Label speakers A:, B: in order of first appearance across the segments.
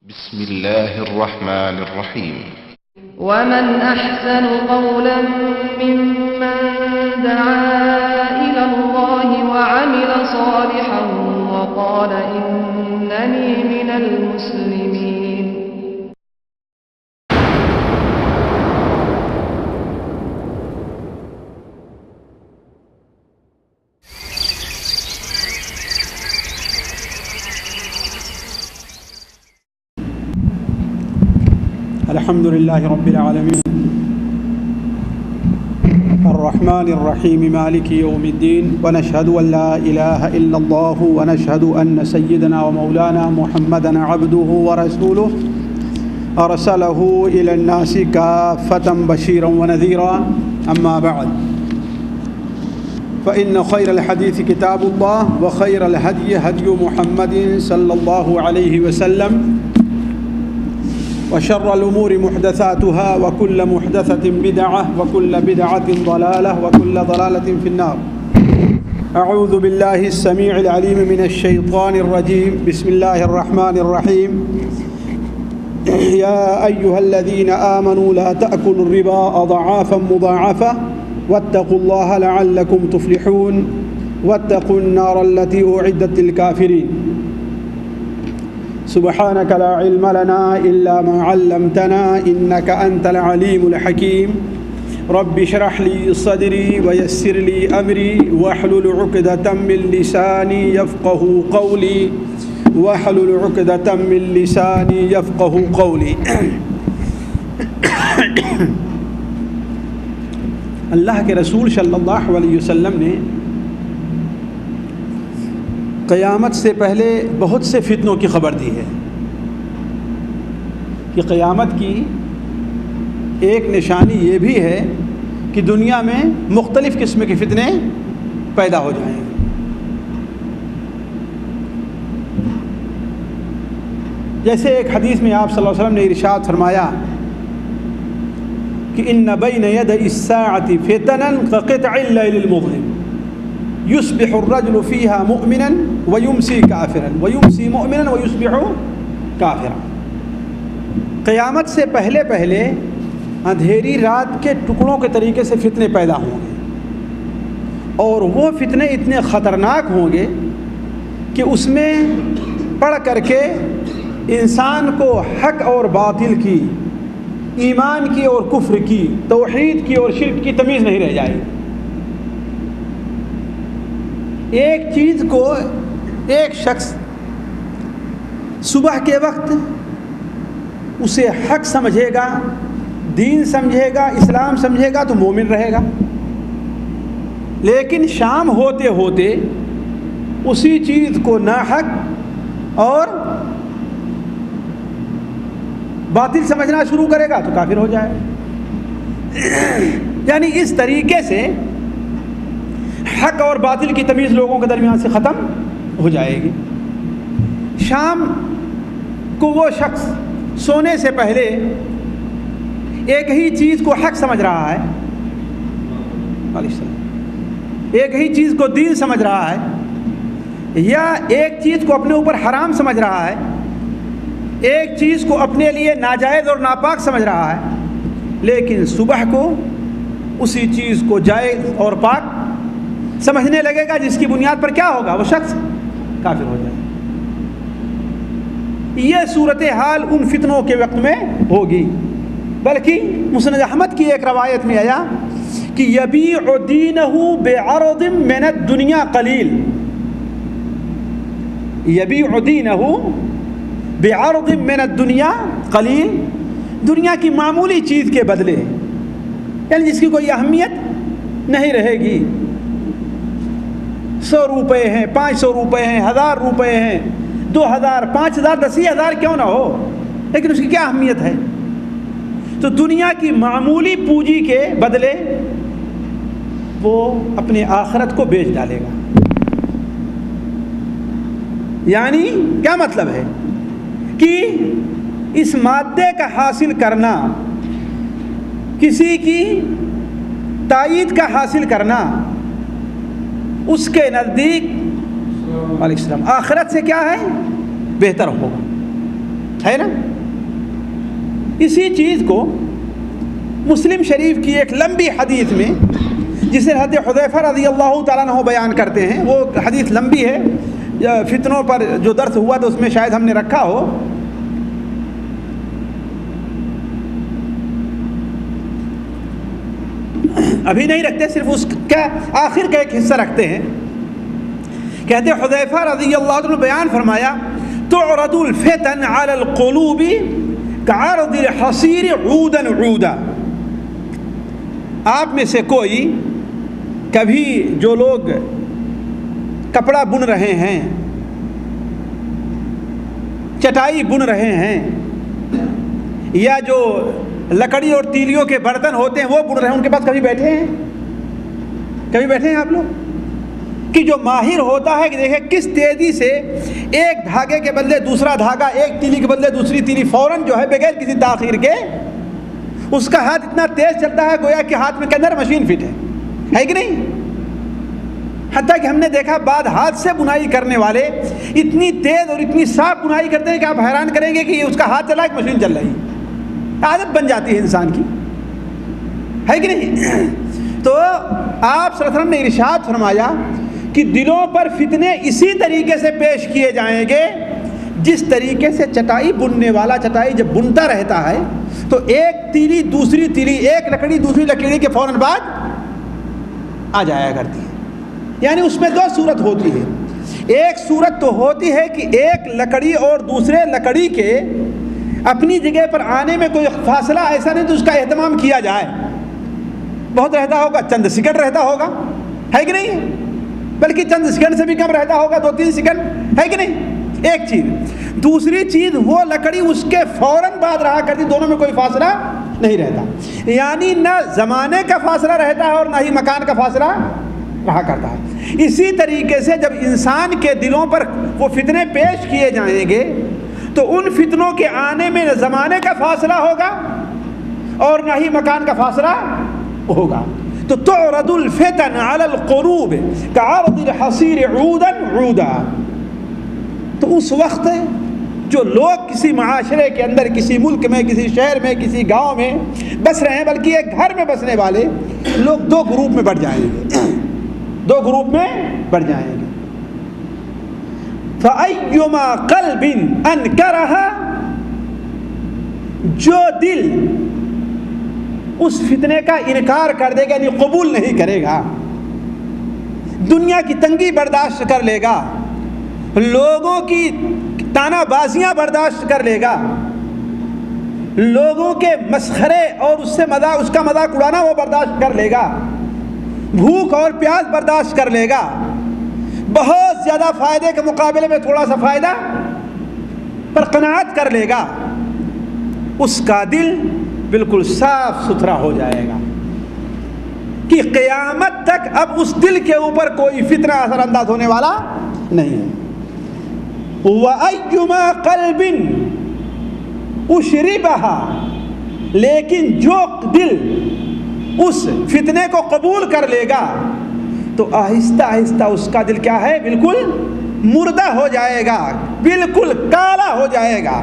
A: بسم الله الرحمن الرحيم.
B: ومن أحسن قولا ممن دعا إلى الله وعمل صالحا وقال إنني من المسلمين.
C: الحمد لله رب العالمين الرحمن الرحيم مالك يوم الدين ونشهد أن لا إله إلا الله ونشهد أن سيدنا ومولانا محمدا عبده ورسوله أرسله إلى الناس كافة بشيرا ونذيرا أما بعد فإن خير الحديث كتاب الله وخير الهدي هدي محمد صلى الله عليه وسلم وشر الأمور محدثاتها وكل محدثة بدعة وكل بدعة ضلالة وكل ضلالة في النار. أعوذ بالله السميع العليم من الشيطان الرجيم. بسم الله الرحمن الرحيم. يا أيها الذين آمنوا لا تأكلوا الربا أضعافا مضاعفة واتقوا الله لعلكم تفلحون واتقوا النار التي أعدت للكافرين. سبحانك لا علم لنا إلا ما علمتنا إنك أنت العليم الحكيم. رب اشرح لي صدري ويسر لي أمري واحلل عقدة من لساني يفقهوا قولي واحلل عقدة من لساني يفقهوا قولي. اللہ کے رسول صلی اللہ علیہ وسلم نے قیامت سے پہلے بہت سے فتنوں کی خبر دی ہے کہ قیامت کی ایک نشانی یہ بھی ہے کہ دنیا میں مختلف قسم کے فتنے پیدا ہو جائیں. جیسے ایک حدیث میں آپ صلی اللہ علیہ وسلم نے ارشاد فرمایا کہ ان بین ید الساعۃ فتنا كقطع الليل المظلم يصبح الرجل فيها مؤمنا ويمسي كافرا ويمسي مؤمنا ويصبح كافرا. قیامت سے پہلے پہلے اندھیری رات کے ٹکڑوں کے طریقے سے فتنے پیدا ہوں گے اور وہ فتنے اتنے خطرناک ہوں گے کہ اس میں پڑھ کر کے انسان کو حق اور باطل کی، ایمان کی اور کفر کی، توحید کی اور شرک کی تمیز نہیں رہ جائے گی. ایک چیز کو ایک شخص صبح کے وقت اسے حق سمجھے گا، دین سمجھے گا، اسلام سمجھے گا تو مومن رہے گا، لیکن شام ہوتے ہوتے اسی چیز کو ناحق اور باطل سمجھنا شروع کرے گا تو کافر ہو جائے گا. یعنی اس طریقے سے حق اور باطل کی تمیز لوگوں کے درمیان سے ختم ہو جائے گی. شام کو وہ شخص سونے سے پہلے ایک ہی چیز کو حق سمجھ رہا ہے، ایک ہی چیز کو دین سمجھ رہا ہے، یا ایک چیز کو اپنے اوپر حرام سمجھ رہا ہے، ایک چیز کو اپنے لیے ناجائز اور ناپاک سمجھ رہا ہے، لیکن صبح کو اسی چیز کو جائز اور پاک سمجھنے لگے گا، جس کی بنیاد پر کیا ہوگا؟ وہ شخص کافر ہو جائے. یہ صورتحال ان فتنوں کے وقت میں ہوگی. بلکہ مسند احمد کی ایک روایت میں آیا کہ یبیع دینہ بعرض من الدنیا قلیل، یبیع دینہ بعرض من الدنیا قلیل، دنیا کی معمولی چیز کے بدلے، یعنی جس کی کوئی اہمیت نہیں رہے گی. 100 روپے ہیں، 500 روپے ہیں، 1000 روپے ہیں، 2000، 5000، 10,000 کیوں نہ ہو، لیکن اس کی کیا اہمیت ہے؟ تو دنیا کی معمولی پونجی کے بدلے وہ اپنے آخرت کو بیچ ڈالے گا. یعنی کیا مطلب ہے کہ اس مادے کا حاصل کرنا، کسی کی تائید کا حاصل کرنا، اس کے نزدیک علیہ السلام آخرت سے کیا ہے؟ بہتر ہوگا. ہے نا؟ اسی چیز کو مسلم شریف کی ایک لمبی حدیث میں، جسے حضرت حذیفہ رضی اللہ تعالیٰ عنہ بیان کرتے ہیں، وہ حدیث لمبی ہے، فتنوں پر جو درس ہوا تو اس میں شاید ہم نے رکھا ہو. ابھی نہیں رکھتے، صرف اس کا آخر کا ایک حصہ رکھتے ہیں. کہتے حذیفہ رضی اللہ عنہ بیان فرمایا تعرض الفتن علی القلوب کعرض الحصیر عودا عودا. آپ میں سے کوئی کبھی جو لوگ کپڑا بن رہے ہیں، چٹائی بن رہے ہیں، یا جو لکڑی اور تیلیوں کے برتن ہوتے ہیں وہ بن رہے ہیں، ان کے پاس کبھی بیٹھے ہیں؟ کبھی بیٹھے ہیں آپ لوگ؟ کہ جو ماہر ہوتا ہے کہ دیکھیں کس تیزی سے ایک دھاگے کے بدلے دوسرا دھاگا، ایک تیلی کے بدلے دوسری تیلی فوراً جو ہے بغیر کسی تاخیر کے، اس کا ہاتھ اتنا تیز چلتا ہے گویا کہ ہاتھ میں کے اندر مشین فٹ ہے کہ نہیں؟ حتیٰ کہ ہم نے دیکھا بعد ہاتھ سے بنائی کرنے والے اتنی تیز اور اتنی صاف بنائی کرتے ہیں کہ آپ حیران کریں گے کہ اس کا ہاتھ چلا ایک مشین چل رہی ہے. عادت بن جاتی ہے انسان کی، ہے کہ نہیں؟ تو آپ صلی اللہ علیہ وسلم نے ارشاد فرمایا کہ دلوں پر فتنے اسی طریقے سے پیش کیے جائیں گے جس طریقے سے چٹائی بننے والا چٹائی جب بنتا رہتا ہے تو ایک تیلی دوسری تیلی، ایک لکڑی دوسری لکڑی کے فوراً بعد آ جایا کرتی ہے. یعنی اس میں دو صورت ہوتی ہے. ایک صورت تو ہوتی ہے کہ ایک لکڑی اور دوسرے لکڑی کے اپنی جگہ پر آنے میں کوئی فاصلہ ایسا نہیں تو اس کا اہتمام کیا جائے. بہت رہتا ہوگا، چند سیکنڈ رہتا ہوگا، ہے کہ نہیں؟ بلکہ چند سیکنڈ سے بھی کم رہتا ہوگا، 2-3 سیکنڈ، ہے کہ نہیں؟ ایک چیز. دوسری چیز وہ لکڑی اس کے فوراً بعد رہا کرتی، دونوں میں کوئی فاصلہ نہیں رہتا. یعنی نہ زمانے کا فاصلہ رہتا ہے اور نہ ہی مکان کا فاصلہ رہا کرتا ہے. اسی طریقے سے جب انسان کے دلوں پر وہ فتنے پیش کیے جائیں گے تو ان فتنوں کے آنے میں نہ زمانے کا فاصلہ ہوگا اور نہ ہی مکان کا فاصلہ ہوگا. تو تعرض الفتن علی القلوب کعرض الحصیر عودا عودا. تو اس وقت جو لوگ کسی معاشرے کے اندر، کسی ملک میں، کسی شہر میں، کسی گاؤں میں بس رہے ہیں، بلکہ ایک گھر میں بسنے والے لوگ دو گروپ میں بٹ جائیں گے، دو گروپ میں بٹ جائیں گے. فَأَيُّمَا قَلْبٍ أَنْكَرَهَا، جو دل اس فتنے کا انکار کر دے گا، یعنی قبول نہیں کرے گا، دنیا کی تنگی برداشت کر لے گا، لوگوں کی تانا بازیاں برداشت کر لے گا، لوگوں کے مسخرے اور اس کا مذاق اڑانا وہ برداشت کر لے گا، بھوک اور پیاس برداشت کر لے گا، بہت زیادہ فائدے کے مقابلے میں تھوڑا سا فائدہ پر قناعت کر لے گا، اس کا دل بالکل صاف ستھرا ہو جائے گا کہ قیامت تک اب اس دل کے اوپر کوئی فتنہ اثر انداز ہونے والا نہیں ہے. وَأَيُّمَا قَلْبٍ أُشْرِبَهَا، لیکن جو دل اس فتنے کو قبول کر لے گا تو آہستہ آہستہ اس کا دل کیا ہے؟ بالکل مردہ ہو جائے گا، بالکل کالا ہو جائے گا.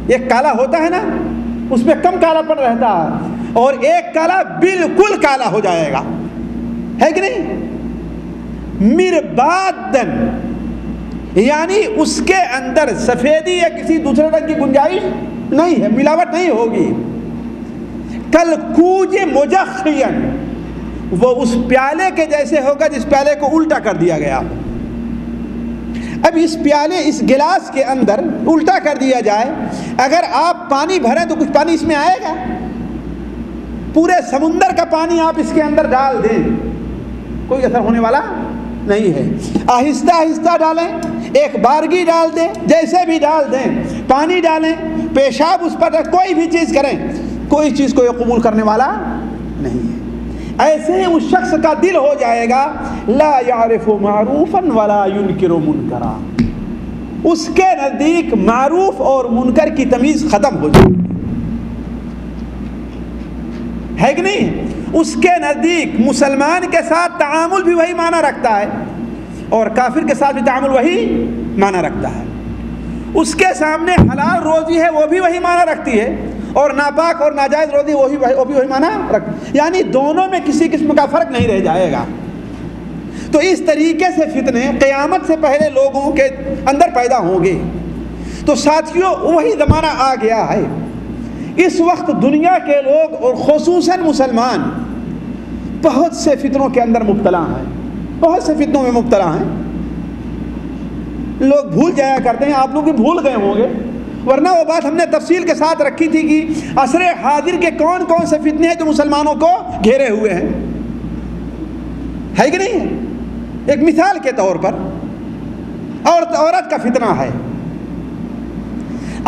C: ایک کالا ہوتا ہے نا، اس میں کم کالا پن رہتا ہے، اور ایک کالا بالکل کالا ہو جائے گا، ہے کہ نہیں؟ مربادن، یعنی اس کے اندر سفیدی یا کسی دوسرے رنگ کی گنجائش نہیں ہے، ملاوٹ نہیں ہوگی. کلکوج مجخین، وہ اس پیالے کے جیسے ہوگا جس پیالے کو الٹا کر دیا گیا. اب اس پیالے، اس گلاس کے اندر الٹا کر دیا جائے، اگر آپ پانی بھریں تو کچھ پانی اس میں آئے گا؟ پورے سمندر کا پانی آپ اس کے اندر ڈال دیں، کوئی اثر ہونے والا نہیں ہے. آہستہ آہستہ ڈالیں، ایک بارگی ڈال دیں، جیسے بھی ڈال دیں، پانی ڈالیں، پیشاب اس پر، کوئی بھی چیز کریں، کوئی چیز کو یہ قبول کرنے والا نہیں ہے. ایسے ہی اس شخص کا دل ہو جائے گا لا یعرف معروفا ولا ینکر منکرا، اس کے نزدیک معروف اور منکر کی تمیز ختم ہو جائے گی، ہے کہ نہیں؟ اس کے نزدیک مسلمان کے ساتھ تعامل بھی وہی معنی رکھتا ہے اور کافر کے ساتھ بھی تعامل وہی معنی رکھتا ہے. اس کے سامنے حلال روزی ہے وہ بھی وہی معنی رکھتی ہے، اور ناپاک اور ناجائز روزی وہ بھی وہی معنی رکھتی ہے، یعنی دونوں میں کسی قسم کا فرق نہیں رہ جائے گا۔ تو اس طریقے سے فتنے قیامت سے پہلے لوگوں کے اندر پیدا ہوں گے۔ تو ساتھیوں وہی زمانہ آ گیا ہے، اس وقت دنیا کے لوگ اور خصوصاً مسلمان بہت سے فتنوں کے اندر مبتلا ہیں، بہت سے فتنوں میں مبتلا ہیں۔ لوگ بھول جایا کرتے ہیں، آپ لوگ بھی بھول گئے ہوں گے، ورنہ وہ بات ہم نے تفصیل کے ساتھ رکھی تھی کہ عصر حاضر کے کون کون سے فتنے ہیں جو مسلمانوں کو گھیرے ہوئے ہیں، ہے کہ نہیں؟ ایک مثال کے طور پر عورت کا فتنہ ہے۔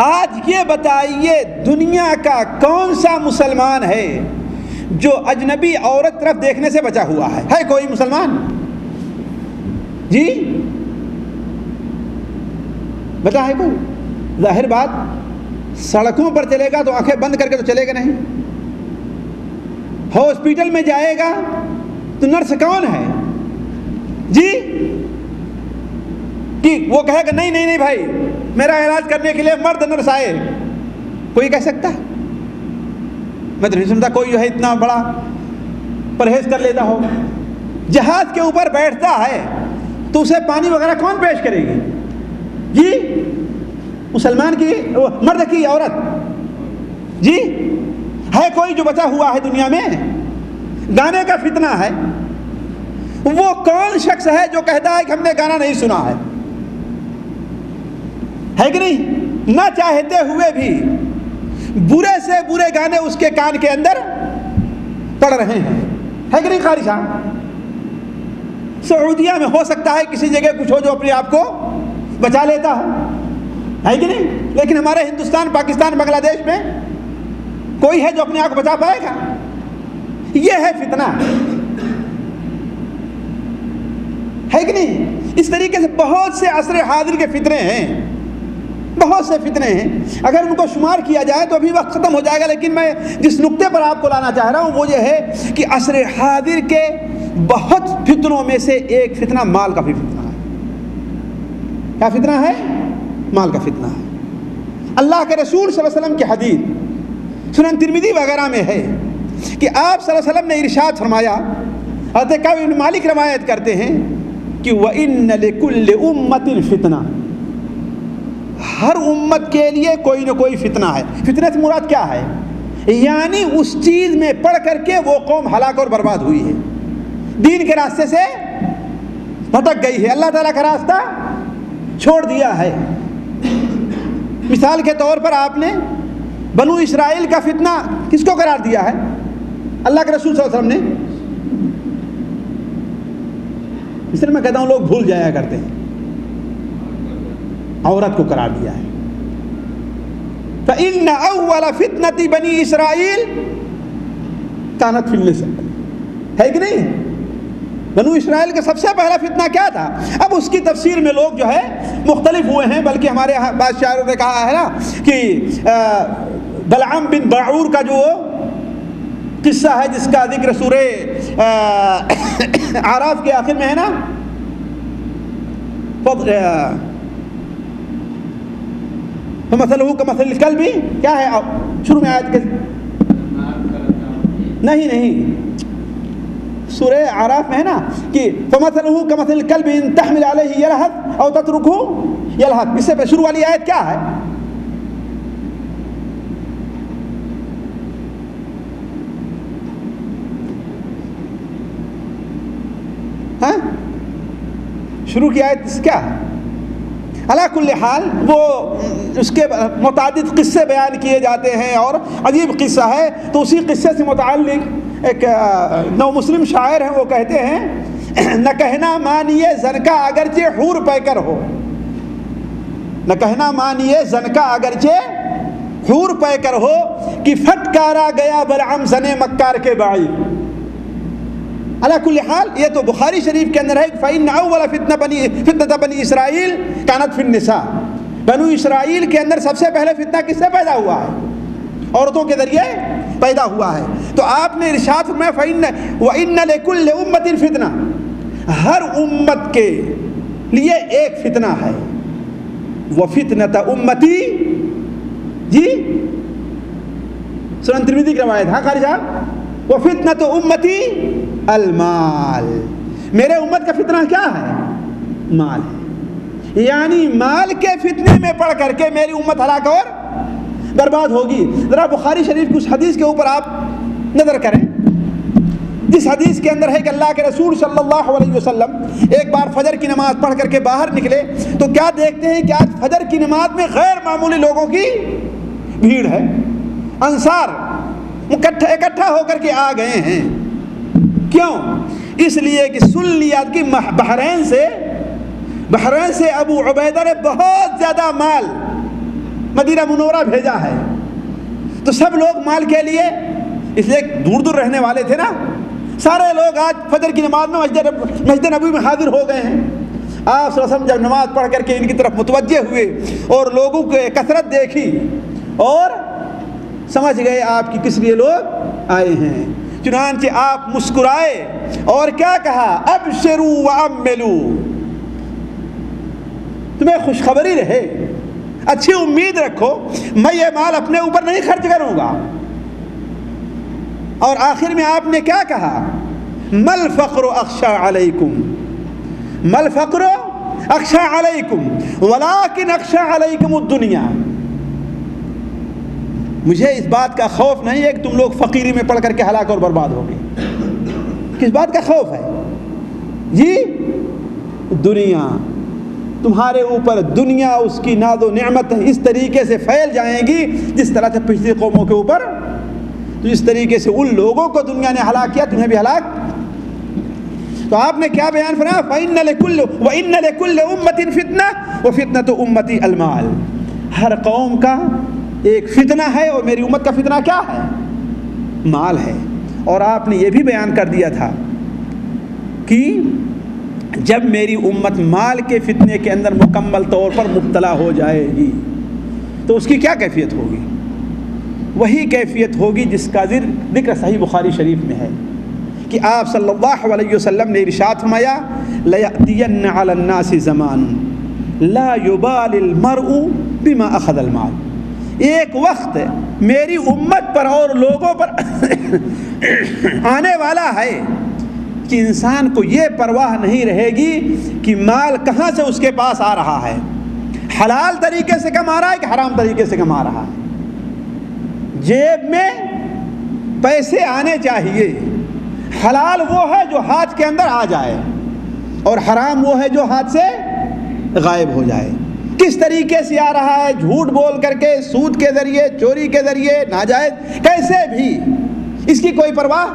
C: آج یہ بتائیے دنیا کا کون سا مسلمان ہے جو اجنبی عورت طرف دیکھنے سے بچا ہوا ہے کوئی مسلمان؟ جی بتا ہے کوئی؟ ظاہر بات سڑکوں پر چلے گا تو آنکھیں بند کر کے تو چلے گا نہیں، ہاسپٹل میں جائے گا تو نرس کون ہے جی کہ وہ کہے گا نہیں نہیں نہیں بھائی میرا علاج کرنے کے لیے مرد نرس آئے؟ کوئی کہہ سکتا؟ میں تو نہیں سنتا کوئی جو ہے اتنا بڑا پرہیز کر لیتا ہو۔ جہاز کے اوپر بیٹھتا ہے تو اسے پانی وغیرہ کون پیش کرے گی جی؟ مسلمان کی مرد کی عورت؟ جی ہے کوئی جو بچا ہوا ہے دنیا میں؟ گانے کا فتنہ ہے، وہ کون شخص ہے جو کہتا ہے کہ ہم نے گانا نہیں سنا ہے کہ نہیں؟ نہ چاہتے ہوئے بھی برے سے برے گانے اس کے کان کے اندر پڑ رہے ہیں، ہے کہ نہیں قاری صاحب؟ سعودیہ میں ہو سکتا ہے کسی جگہ کچھ ہو جو اپنے آپ کو بچا لیتا ہو، ہے کہ نہیں؟ لیکن ہمارے ہندوستان، پاکستان، بنگلہ دیش میں کوئی ہے جو اپنے آپ کو بچا پائے گا؟ یہ ہے فتنہ، ہے کہ نہیں؟ اس طریقے سے بہت سے عصر حاضر کے فتنے ہیں، بہت سے فتنے ہیں، اگر ان کو شمار کیا جائے تو ابھی وقت ختم ہو جائے گا، لیکن میں جس نقطے پر آپ کو لانا چاہ رہا ہوں وہ یہ ہے کہ عصر حاضر کے بہت فتنوں میں سے ایک فتنہ مال کا بھی فتنہ ہے۔ کیا فتنہ ہے؟ مال کا فتنہ ہے۔ اللہ کے رسول صلی اللہ علیہ وسلم کی حدیث سنن ترمذی وغیرہ میں ہے کہ آپ صلی اللہ علیہ وسلم نے ارشاد فرمایا، حضرت کعب بن مالک روایت کرتے ہیں کہ وَإِنَّ لِكُلِّ أُمَّةٍ فِتْنَةٍ، ہر امت کے لیے کوئی نہ کوئی فتنہ ہے۔ فتنہ سے مراد کیا ہے؟ یعنی اس چیز میں پڑھ کر کے وہ قوم ہلاک اور برباد ہوئی ہے، دین کے راستے سے بھٹک گئی ہے، اللہ تعالیٰ کا راستہ چھوڑ دیا ہے۔ مثال کے طور پر آپ نے بنو اسرائیل کا فتنہ کس کو قرار دیا ہے؟ اللہ کے رسول صلی اللہ علیہ وسلم نے۔ اس لیے میں کہتا ہوں لوگ بھول جایا کرتے ہیں، عورت کو قرار دیا ہے۔ فَإِنَّ أَوَّلَ فِتْنَةِ بَنِي اسرائیل كانت فِي النِّسَاءِ، ہے کہ نہیں؟ بنو اسرائیل کا سب سے پہلا فتنہ کیا تھا؟ اب اس کی تفسیر میں لوگ جو ہے مختلف ہوئے ہیں، بلکہ ہمارے بعض شاعروں نے کہا ہے نا کہ بلعام بن باعور کا جو قصہ ہے جس کا ذکر سورہ اعراف کے آخر میں ہے نا، فَمَثَلُهُ كَمَثَلِ الْكَلْبِ، کیا ہے شروع میں آیت کے؟ نہیں سورہ اعراف میں ہے نا کہ فَمَثَلُهُ كَمَثَلِ الْكَلْبِ إِن تَحْمِلْ عَلَيْهِ يَلْهَثْ أَوْ تَتْرُكْهُ يَلْهَثْ۔ اس سے شروع والی آیت کیا ہے؟ ہاں شروع کی آیت کیا ہے؟ علا کل حال وہ اس کے متعدد قصے بیان کیے جاتے ہیں اور عجیب قصہ ہے، تو اسی قصے سے متعلق ایک نو مسلم شاعر ہیں، وہ کہتے ہیں نہ کہنا مانیے زن کا اگرچہ حور پیکر ہو، نہ کہنا مانیے زن کا اگرچہ حور پیکر ہو کہ پھٹکارا گیا بلعام زن مکار کے بعید۔ علی کل حال یہ تو بخاری شریف کے اندر ہے فَإِنَّ أَوَّلَ فِتْنَةَ بَنِي اسرائیل كَانَتْ فِي النِّسَاءِ، بنو اسرائیل کے اندر سب سے پہلے فتنہ کس سے پیدا ہوا ہے؟ عورتوں کے ذریعے پیدا ہوا ہے۔ تو آپ نے ارشاد فرمایا وَإِنَّ لِكُلِّ أُمَّةٍ فِتْنَةٍ، ہر امت کے لیے ایک فتنہ ہے، وفتنۃ امتی، جی سنن ترمذی کی روایت، ہاں قاری صاحب، وفتنۃ امتی المال، میرے امت کا فتنہ کیا ہے؟ مال ہے، یعنی مال کے فتنے میں پڑ کر کے میری امت ہلاک اور برباد ہوگی۔ ذرا بخاری شریف کی اس حدیث کے اوپر آپ نظر کریں، جس حدیث کے اندر ہے کہ اللہ کے رسول صلی اللہ علیہ وسلم ایک بار فجر کی نماز پڑھ کر کے باہر نکلے تو کیا دیکھتے ہیں کہ آج فجر کی نماز میں غیر معمولی لوگوں کی بھیڑ ہے، انصار اکٹھا ہو کر کے آ گئے ہیں۔ کیوں؟ اس لیے کہ سن لیا کہ بحرین سے ابو عبیدہ نے بہت زیادہ مال مدینہ منورہ بھیجا ہے، تو سب لوگ مال کے لیے، اس لیے دور دور رہنے والے تھے نا، سارے لوگ آج فجر کی نماز میں مسجد نبوی میں حاضر ہو گئے ہیں۔ آپ صلی اللہ علیہ وسلم جب نماز پڑھ کر کے ان کی طرف متوجہ ہوئے اور لوگوں کی کثرت دیکھی اور سمجھ گئے آپ کی کس لیے لوگ آئے ہیں، چنانچہ آپ مسکرائے اور کیا کہا؟ ابشروا واملوا، تمہیں خوشخبری رہے، اچھی امید رکھو، میں یہ مال اپنے اوپر نہیں خرچ کروں گا۔ اور آخر میں آپ نے کیا کہا؟ مل فقر اخشى علیکم، مل فقر اخشى علیکم ولکن اخشى علیکم الدنیا، مجھے اس بات کا خوف نہیں ہے کہ تم لوگ فقیری میں پڑ کر کے ہلاک اور برباد ہوگے۔ کس بات کا خوف ہے؟ جی دنیا، تمہارے اوپر دنیا اس کی ناز و نعمت اس طریقے سے پھیل جائیں گی جس طرح سے پچھلی قوموں کے اوپر، تو اس طریقے سے ان لوگوں کو دنیا نے ہلاک کیا، تمہیں بھی ہلاک۔ تو آپ نے کیا بیان فرمایا؟ وَإِنَّ لِكُلِّ أُمَّةٍ فِتْنَةً وَفِتْنَةُ أُمَّتِي الْمَالِ، ہر قوم کا ایک فتنہ ہے اور میری امت کا فتنہ کیا ہے؟ مال ہے۔ اور آپ نے یہ بھی بیان کر دیا تھا کہ جب میری امت مال کے فتنے کے اندر مکمل طور پر مبتلا ہو جائے گی تو اس کی کیا کیفیت ہوگی؟ وہی کیفیت ہوگی جس کا ذکر صحیح بخاری شریف میں ہے کہ آپ صلی اللہ علیہ وسلم نے ارشاد فرمایا لَيَأْتِيَنَّ عَلَى النَّاسِ زَمَانٌ لَا يُبَالِ الْمَرْءُ بِمَا أَخَذَ الْمَالِ، ایک وقت میری امت پر اور لوگوں پر آنے والا ہے کہ انسان کو یہ پرواہ نہیں رہے گی کہ مال کہاں سے اس کے پاس آ رہا ہے، حلال طریقے سے کما رہا ہے کہ حرام طریقے سے کما رہا ہے۔ جیب میں پیسے آنے چاہیے، حلال وہ ہے جو ہاتھ کے اندر آ جائے اور حرام وہ ہے جو ہاتھ سے غائب ہو جائے۔ کس طریقے سے آ رہا ہے؟ جھوٹ بول کر کے، سود کے ذریعے، چوری کے ذریعے، ناجائز، کیسے بھی اس کی کوئی پرواہ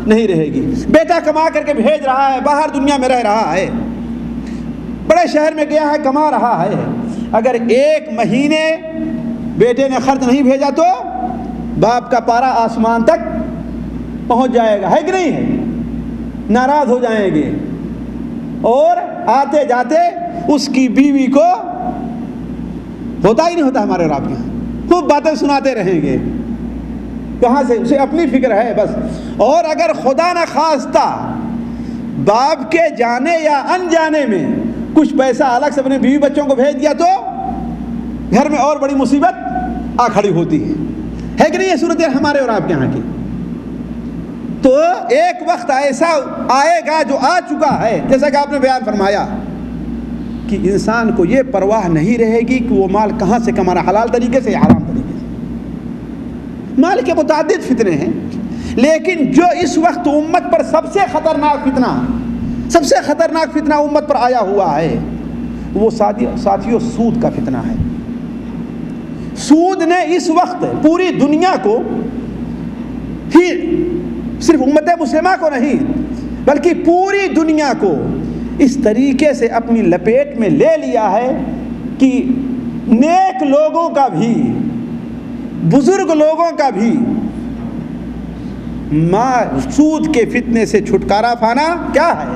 C: نہیں رہے گی۔ بیٹا کما کر کے بھیج رہا ہے، باہر دنیا میں رہ رہا ہے، بڑے شہر میں گیا ہے، کما رہا ہے، اگر ایک مہینے بیٹے نے خرچ نہیں بھیجا تو باپ کا پارا آسمان تک پہنچ جائے گا، ہے کہ نہیں ہے؟ ناراض ہو جائیں گے اور آتے جاتے اس کی بیوی کو ہوتا ہی نہیں ہوتا ہمارے اور آپ کے یہاں، خوب باتیں سناتے رہیں گے، کہاں سے؟ اسے اپنی فکر ہے بس۔ اور اگر خدا نہ خواستہ باپ کے جانے یا انجانے میں کچھ پیسہ الگ سے اپنے بیوی بچوں کو بھیج دیا تو گھر میں اور بڑی مصیبت آ کھڑی ہوتی ہے کہ نہیں یہ صورت ہمارے اور آپ کے یہاں کی؟ تو ایک وقت ایسا آئے گا جو آ چکا ہے، جیسا کہ آپ نے بیان فرمایا کہ انسان کو یہ پرواہ نہیں رہے گی کہ وہ مال کہاں سے کما رہا، حلال طریقے سے یا حرام طریقے سے۔ مال کے متعدد فتنے ہیں، لیکن جو اس وقت امت پر سب سے خطرناک فتنہ امت پر آیا ہوا ہے وہ ساتھیوں سود کا فتنہ ہے۔ سود نے اس وقت پوری دنیا کو ہی، صرف امت مسلمہ کو نہیں بلکہ پوری دنیا کو اس طریقے سے اپنی لپیٹ میں لے لیا ہے کہ نیک لوگوں کا بھی، بزرگ لوگوں کا بھی سود کے فتنے سے چھٹکارا پانا کیا ہے؟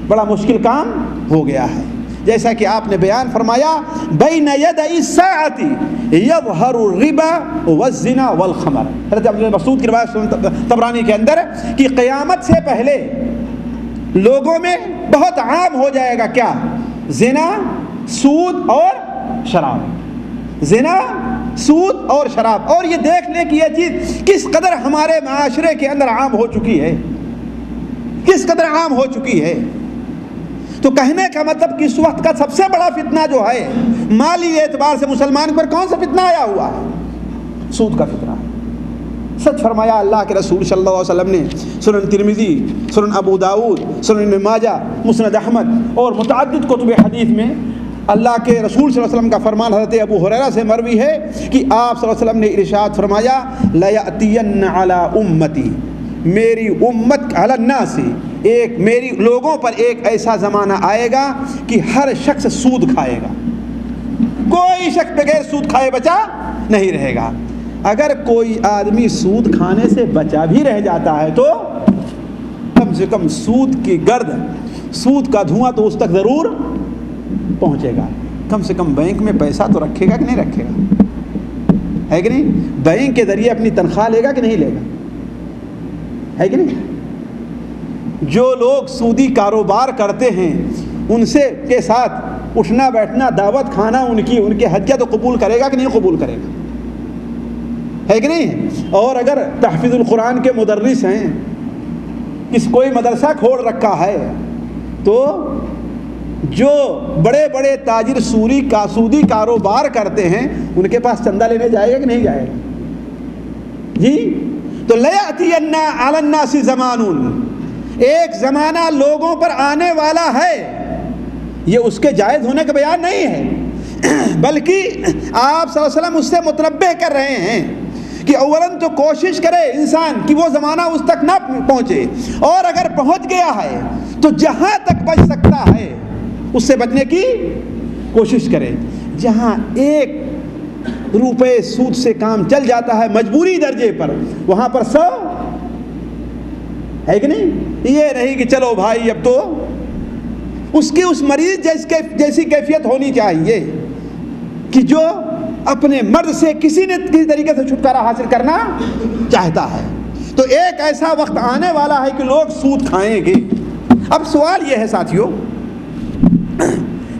C: بڑا مشکل کام ہو گیا ہے۔ جیسا کہ آپ نے بیان فرمایا بین یدی الساعۃ یظہر الربا والزنا والخمر، حضرت عبد اللہ مسعود کی روایت طبرانی کے اندر کہ قیامت سے پہلے لوگوں میں بہت عام ہو جائے گا کیا؟ زنا، سود اور شراب، زنا، سود اور شراب. اور یہ دیکھ لیں کہ یہ چیز کس قدر ہمارے معاشرے کے اندر عام ہو چکی ہے، کس قدر عام ہو چکی ہے. تو کہنے کا مطلب کہ اس وقت کا سب سے بڑا فتنہ جو ہے مالی اعتبار سے مسلمان پر کون سا فتنہ آیا ہوا ہے؟ سود کا فتنہ. سچ فرمایا اللہ کے رسول صلی اللہ علیہ وسلم نے. سنن ترمذی، سنن ابو داؤد، سنن ابن ماجہ، مسند احمد اور متعدد کتب حدیث میں اللہ کے رسول صلی اللہ علیہ وسلم کا فرمان حضرت ابو ہریرہ سے مروی ہے کہ آپ صلی اللہ علیہ وسلم نے ارشاد فرمایا لَيَأْتِيَنَّ عَلَىٰ أُمَّتِي، میری امت علی الناس، ایک میری لوگوں پر ایک ایسا زمانہ آئے گا کہ ہر شخص سود کھائے گا، کوئی شخص بغیر سود کھائے بچا نہیں رہے گا. اگر کوئی آدمی سود کھانے سے بچا بھی رہ جاتا ہے تو کم سے کم سود کی گرد، سود کا دھواں تو اس تک ضرور پہنچے گا. کم سے کم بینک میں پیسہ تو رکھے گا کہ نہیں رکھے گا؟ ہے کہ نہیں؟ بینک کے ذریعے اپنی تنخواہ لے گا کہ نہیں لے گا؟ ہے کہ نہیں؟ جو لوگ سودی کاروبار کرتے ہیں ان سے کے ساتھ اٹھنا بیٹھنا، دعوت کھانا ان کے حجیہ تو قبول کرے گا کہ نہیں قبول کرے گا؟ ہے کہ نہیں؟ اور اگر تحفیظ القرآن کے مدرس ہیں، کوئی مدرسہ کھول رکھا ہے، تو جو بڑے بڑے تاجر سودی کاروبار کرتے ہیں ان کے پاس چندہ لینے جائے گا کہ نہیں جائے گا؟ جی. تو لَيَأْتِيَنَّ عَلَى النَّاسِ زَمَانٌ، ایک زمانہ لوگوں پر آنے والا ہے. یہ اس کے جائز ہونے کا بیان نہیں ہے، بلکہ آپ صلی اللہ علیہ وسلم اس سے متنبہ کر رہے ہیں کہ اولاً تو کوشش کرے انسان کہ وہ زمانہ اس تک نہ پہنچے، اور اگر پہنچ گیا ہے تو جہاں تک بچ سکتا ہے اس سے بچنے کی کوشش کرے. جہاں 1 روپے سود سے کام چل جاتا ہے مجبوری درجے پر، وہاں پر 100 ہے کہ نہیں؟ یہ نہیں کہ چلو بھائی اب تو اس مریض جیسی کیفیت ہونی چاہیے کہ جو اپنے مرض سے کسی طریقے سے چھٹکارا حاصل کرنا چاہتا ہے. تو ایک ایسا وقت آنے والا ہے کہ لوگ سود کھائیں گے. اب سوال یہ ہے ساتھیوں،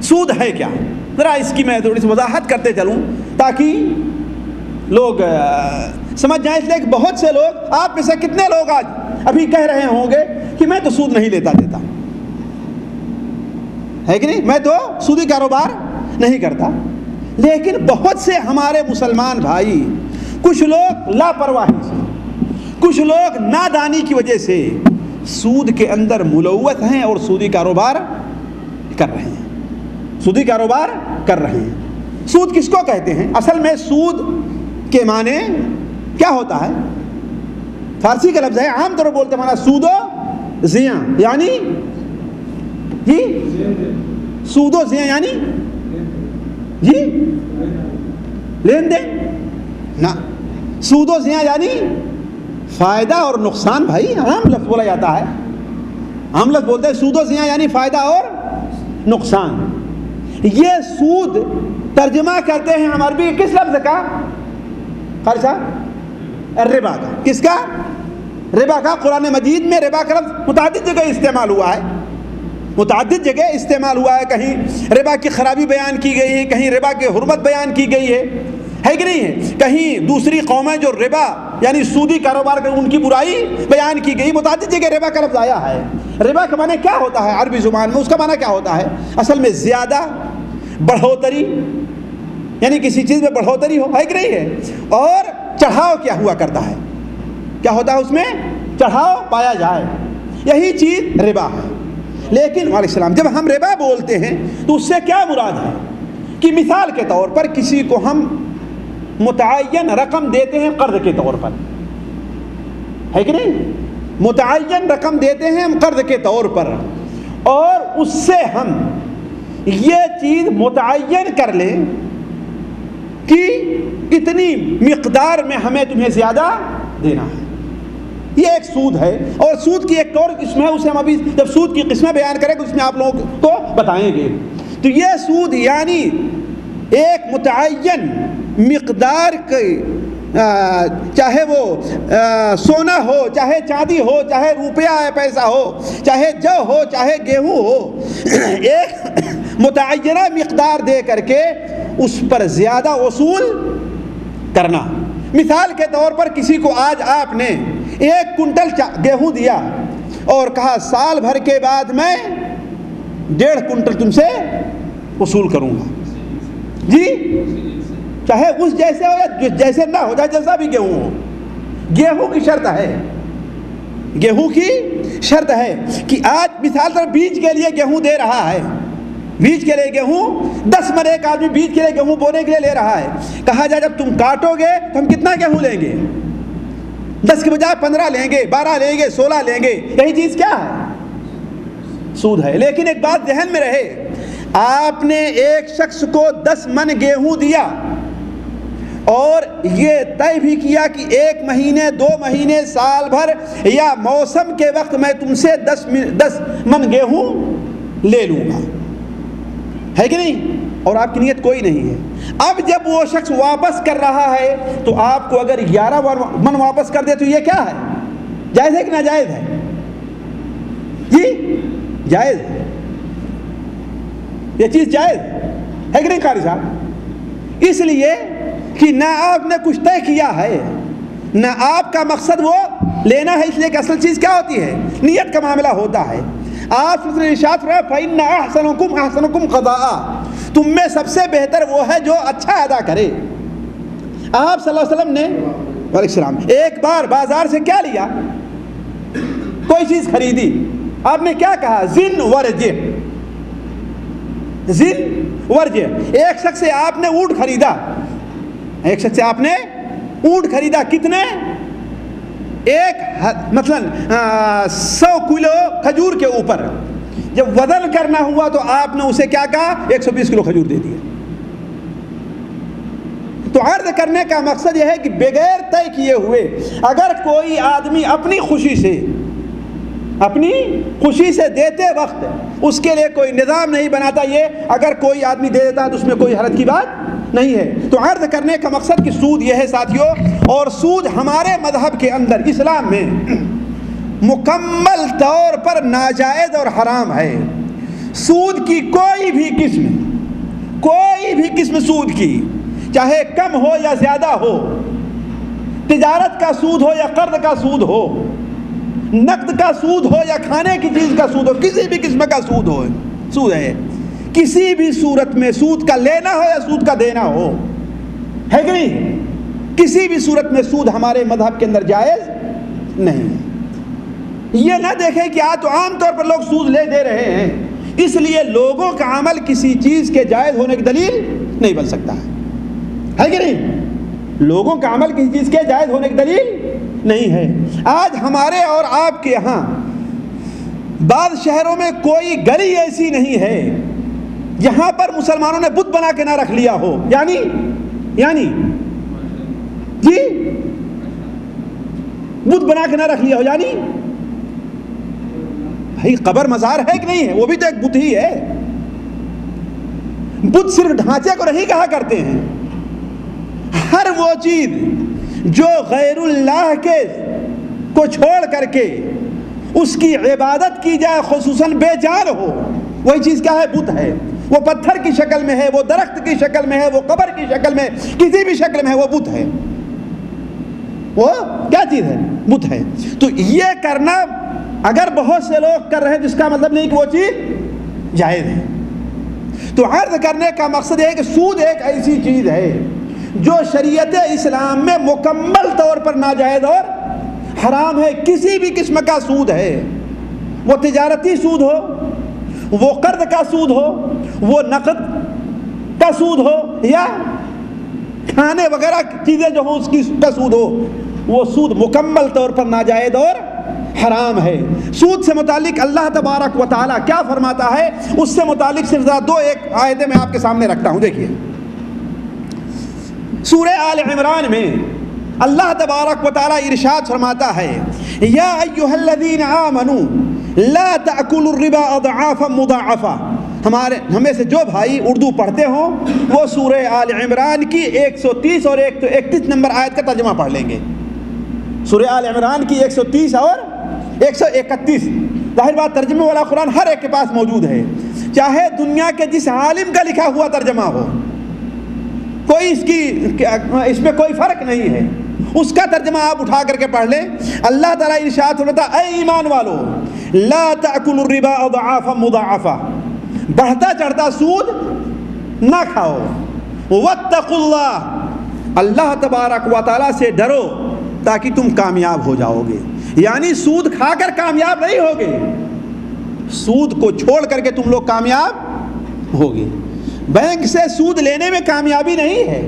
C: سود ہے کیا؟ ذرا اس کی میں تھوڑی سی وضاحت کرتے چلوں تاکہ لوگ سمجھ جائیں. اس لیے کہ بہت سے لوگ، آپ میں سے کتنے لوگ آج ابھی کہہ رہے ہوں گے کہ میں تو سود نہیں دیتا، ہے کہ نہیں؟ میں تو سودی کاروبار نہیں کرتا. لیکن بہت سے ہمارے مسلمان بھائی، کچھ لوگ لاپرواہی سے، کچھ لوگ نادانی کی وجہ سے سود کے اندر ملوث ہیں اور سودی کاروبار کر رہے ہیں. سودی کاروبار کر رہے ہیں. سود کس کو کہتے ہیں؟ اصل میں سود کے معنی کیا ہوتا ہے؟ فارسی کا لفظ ہے، عام طور پر بولتے ہیں معنی سود و زیاں، یعنی جی سود و زیاں یعنی جی لین دین نہ. سود و زیاں یعنی فائدہ اور نقصان. بھائی عام لفظ بولا جاتا ہے، عام لفظ بولتے ہیں سود و زیاں یعنی فائدہ اور نقصان. یہ سود ترجمہ کرتے ہیں ہم عربی کس لفظ کا؟ خرچہ ربا کا. کس کا؟ ربا کا. قرآن مجید میں ربا کا لفظ متعدد جگہ استعمال ہوا ہے، متعدد جگہ استعمال ہوا ہے. کہیں ربا کی خرابی بیان کی گئی ہے، کہیں ربا کی حرمت بیان کی گئی ہے کہ نہیں ہے؟ کہیں دوسری قومیں جو ربا یعنی سودی کاروبار کے ان کی برائی بیان کی گئی. متعدد جگہ ربا کا لفظ آیا ہے. ربا کا معنی کیا ہوتا ہے عربی زبان میں؟ اس کا معنی کیا ہوتا ہے؟ اصل میں زیادہ، بڑھوتری، یعنی کسی چیز میں بڑھوتری ہو، ہے کہ نہیں ہے؟ اور چڑھاؤ کیا ہوا کرتا ہے؟ کیا ہوتا ہے اس میں؟ چڑھاؤ پایا جائے. یہی چیز ربا ہے. لیکن علیہ السلام جب ہم ربا بولتے ہیں تو اس سے کیا مراد ہے؟ کہ مثال کے طور پر کسی کو ہم متعین رقم دیتے ہیں قرض کے طور پر، ہے کہ نہیں؟ متعین رقم دیتے ہیں ہم قرض کے طور پر، اور اس سے ہم یہ چیز متعین کر لیں کہ اتنی مقدار میں ہمیں تمہیں زیادہ دینا ہے. یہ ایک سود ہے. اور سود کی ایک اور قسم ہے، اسے ہم ابھی جب سود کی قسمیں بیان کریں گے اس میں آپ لوگوں کو بتائیں گے. تو یہ سود یعنی ایک متعین مقدار کی، چاہے وہ سونا ہو، چاہے چاندی ہو، چاہے روپیہ پیسہ ہو، چاہے جو ہو، چاہے گیہوں ہو، ایک متعینہ مقدار دے کر کے اس پر زیادہ وصول کرنا۔ مثال کے طور پر کسی کو آج آپ نے 1 کنٹل گیہوں دیا اور کہا سال بھر کے بعد میں 1.5 کنٹل تم سے وصول کروں گا، جی چاہے اس جیسے ہو یا جیسے نہ ہو، چاہے جیسا بھی گیہوں ہو، گیہوں کی شرط ہے، گیہوں کی شرط ہے کہ آج مثال طور بیج کے لیے گیہوں دے رہا ہے، بیج کے لیے گیہوں 10 من ایک آدمی بیج کے لیے گیہوں بونے کے لیے لے رہا ہے، کہا جائے جب تم کاٹو گے تو ہم کتنا گیہوں لیں گے؟ 10 کے بجائے 15 لیں گے، 12 لیں گے، 16 لیں گے۔ یہی چیز کیا ہے؟ سود ہے۔ لیکن ایک بات ذہن میں رہے، آپ نے ایک شخص کو 10 من گیہوں دیا اور یہ طے بھی کیا کہ 1 مہینے 2 مہینے سال بھر یا موسم کے وقت میں تم سے 10 من گیہوں لے لوں گا، ہے کہ نہیں؟ اور آپ کی نیت کوئی نہیں ہے۔ اب جب وہ شخص واپس کر رہا ہے تو آپ کو اگر 11 من واپس کر دے تو یہ کیا ہے؟ جائز ہے کہ ناجائز ہے؟ جی جائز ہے، یہ چیز جائز ہے کہ نہیں قاری صاحب؟ اس لیے کہ نہ آپ نے کچھ طے کیا ہے، نہ آپ کا مقصد وہ لینا ہے، اس لیے کہ اصل چیز کیا ہوتی ہے؟ نیت کا معاملہ ہوتا ہے۔ آپ نے ارشاد فرمایا فَإِنَّ أَحْسَنُكُمْ أَحْسَنُكُمْ قَضَاءً، تم میں سب سے بہتر وہ ہے جو اچھا ادا کرے۔ آپ صلی اللہ علیہ وسلم نے وعلیکم السلام ایک بار بازار سے کیا لیا؟ کوئی چیز خریدی، آپ نے کیا کہا؟ زن ورجع، زن ورجع۔ ایک شخص سے آپ نے اونٹ خریدا، ایک شخص سے آپ نے اونٹ خریدا، کتنے؟ مثلا 100 کلو کھجور کے اوپر، جب وزن کرنا ہوا تو آپ نے اسے کیا کہا؟ 120 کلو کھجور دے دیا۔ تو عرض کرنے کا مقصد یہ ہے کہ بغیر طے کیے ہوئے اگر کوئی آدمی اپنی خوشی سے دیتے وقت اس کے لیے کوئی نظام نہیں بناتا، یہ اگر کوئی آدمی دے دیتا ہے تو اس میں کوئی حرج کی بات نہیں ہے۔ تو عرض کرنے کا مقصد کہ سود یہ ہے ساتھیوں، اور سود ہمارے مذہب کے اندر اسلام میں مکمل طور پر ناجائز اور حرام ہے۔ سود کی کوئی بھی قسم سود کی، چاہے کم ہو یا زیادہ ہو، تجارت کا سود ہو یا قرض کا سود ہو، نقد کا سود ہو یا کھانے کی چیز کا سود ہو، کسی بھی قسم کا سود ہو، سود ہے۔ کسی بھی صورت میں سود کا لینا ہو یا سود کا دینا ہو، ہے کہ نہیں؟ کسی بھی صورت میں سود ہمارے مذہب کے اندر جائز نہیں ہے۔ یہ نہ دیکھیں کہ آج تو عام طور پر لوگ سود لے دے رہے ہیں، اس لیے لوگوں کا عمل کسی چیز کے جائز ہونے کی دلیل نہیں بن سکتا ہے کہ نہیں؟ لوگوں کا عمل کسی چیز کے جائز ہونے کی دلیل نہیں ہے۔ آج ہمارے اور آپ کے یہاں بعض شہروں میں کوئی گلی ایسی نہیں ہے جہاں پر مسلمانوں نے بت بنا کے نہ رکھ لیا ہو، یعنی جی بت بنا کے نہ رکھ لیا ہو، یعنی بھائی قبر مزار ہے کہ نہیں ہے؟ وہ بھی تو ایک بت ہی ہے۔ بت صرف ڈھانچے کو نہیں کہا کرتے ہیں، ہر وہ چیز جو غیر اللہ کے کو چھوڑ کر کے اس کی عبادت کی جائے، خصوصاً بے جان ہو، وہی چیز کیا ہے؟ بت ہے۔ وہ پتھر کی شکل میں ہے، وہ درخت کی شکل میں ہے، وہ قبر کی شکل میں، کسی بھی شکل میں ہے، وہ بت ہے۔ وہ کیا چیز ہے؟ بت ہے۔ تو یہ کرنا اگر بہت سے لوگ کر رہے ہیں، جس کا مطلب نہیں کہ وہ چیز جائز ہے۔ تو عرض کرنے کا مقصد ہے کہ سود ایک ایسی چیز ہے جو شریعت اسلام میں مکمل طور پر ناجائز اور حرام ہے۔ کسی بھی قسم کا سود ہے، وہ تجارتی سود ہو، وہ قرض کا سود ہو، وہ نقد کا سود ہو، یا کھانے وغیرہ چیزیں جو ہوں اس کی کا سود ہو، وہ سود مکمل طور پر ناجائز اور حرام ہے۔ سود سے متعلق اللہ تبارک و تعالیٰ کیا فرماتا ہے، اس سے متعلق صرف ایک آیتیں میں آپ کے سامنے رکھتا ہوں۔ دیکھیے سورہ آل عمران میں اللہ تبارک و تعالیٰ ارشاد فرماتا ہے، یا ایھا الذین آمنوا لا تأکلوا الربا اضعافا مضاعفا۔ ہمیں سے جو بھائی اردو پڑھتے ہوں وہ سورہ آل عمران کی 130 اور 131 نمبر آیت کا ترجمہ پڑھ لیں گے۔ سورہ آل عمران کی 130 اور 131، ظاہر بات ترجمے والا قرآن ہر ایک کے پاس موجود ہے، چاہے دنیا کے جس عالم کا لکھا ہوا ترجمہ ہو، کوئی اس میں کوئی فرق نہیں ہے. اس کا ترجمہ آپ اٹھا کر کے پڑھ لیں. اللہ تعالیٰ ارشاد فرماتا ہے اے ایمان والو لا تأکلوا الربا اضعافا مضاعفا، بڑھتا چڑھتا سود نہ کھاؤ. واتقوا اللہ، اللہ تبارک و تعالیٰ سے ڈرو تاکہ تم کامیاب ہو جاؤ گے. یعنی سود کھا کر کامیاب نہیں ہوگے، سود کو چھوڑ کر کے تم لوگ کامیاب ہوگے. بینک سے سود لینے میں کامیابی نہیں ہے،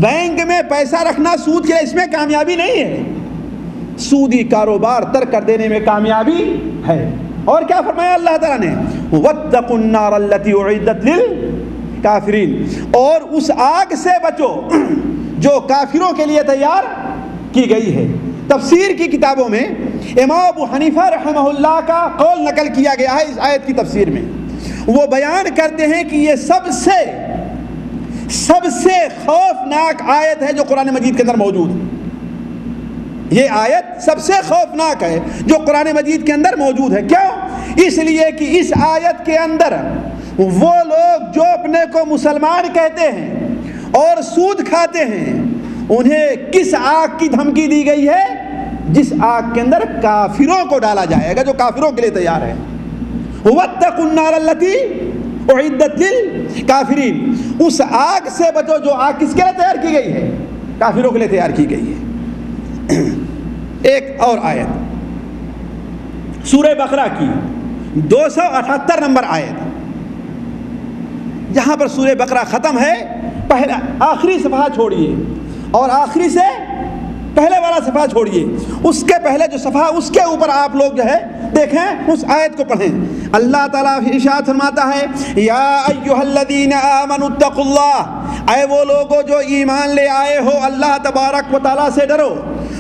C: بینک میں پیسہ رکھنا سود کے، اس میں کامیابی نہیں ہے. سودی کاروبار ترک کر دینے میں کامیابی ہے. اور کیا فرمایا اللہ تعالیٰ نے؟ واتقوا النار التي اعدت للکافرین، اور اس آگ سے بچو جو کافروں کے لیے تیار کی گئی ہے. تفسیر کی کتابوں میں امام ابو حنیفہ رحمہ اللہ کا قول نقل کیا گیا ہے اس آیت کی تفسیر میں. وہ بیان کرتے ہیں کہ یہ سب سے خوفناک آیت ہے جو قرآن مجید کے اندر موجود ہے. یہ آیت سب سے خوفناک ہے جو قرآن مجید کے اندر موجود ہے. کیوں؟ اس لیے کہ اس آیت کے اندر وہ لوگ جو اپنے کو مسلمان کہتے ہیں اور سود کھاتے ہیں انہیں کس آگ کی دھمکی دی گئی ہے؟ جس آگ کے اندر کافروں کو ڈالا جائے گا جو کافروں کے لیے تیار ہے. واتقوا النار التي اعدت للکافرین، اس آگ سے بچو جو آگ کس کے لیے تیار کی گئی ہے؟ کافروں کے لیے تیار کی گئی ہے. ایک اور آیت سورہ بقرہ کی 278 نمبر آیت، جہاں پر سورہ بقرہ ختم ہے، پہلا آخری صفحہ چھوڑیے اور آخری سے پہلے والا صفحہ چھوڑیے، اس کے پہلے جو صفحہ اس کے اوپر آپ لوگ جو ہے دیکھیں، اس آیت کو پڑھیں. اللہ تعالیٰ ارشاد فرماتا ہے یا ایھا الذین آمنوا اتقوا اللہ، اے وہ لوگوں جو ایمان لے آئے ہو اللہ تبارک و تعالیٰ سے ڈرو.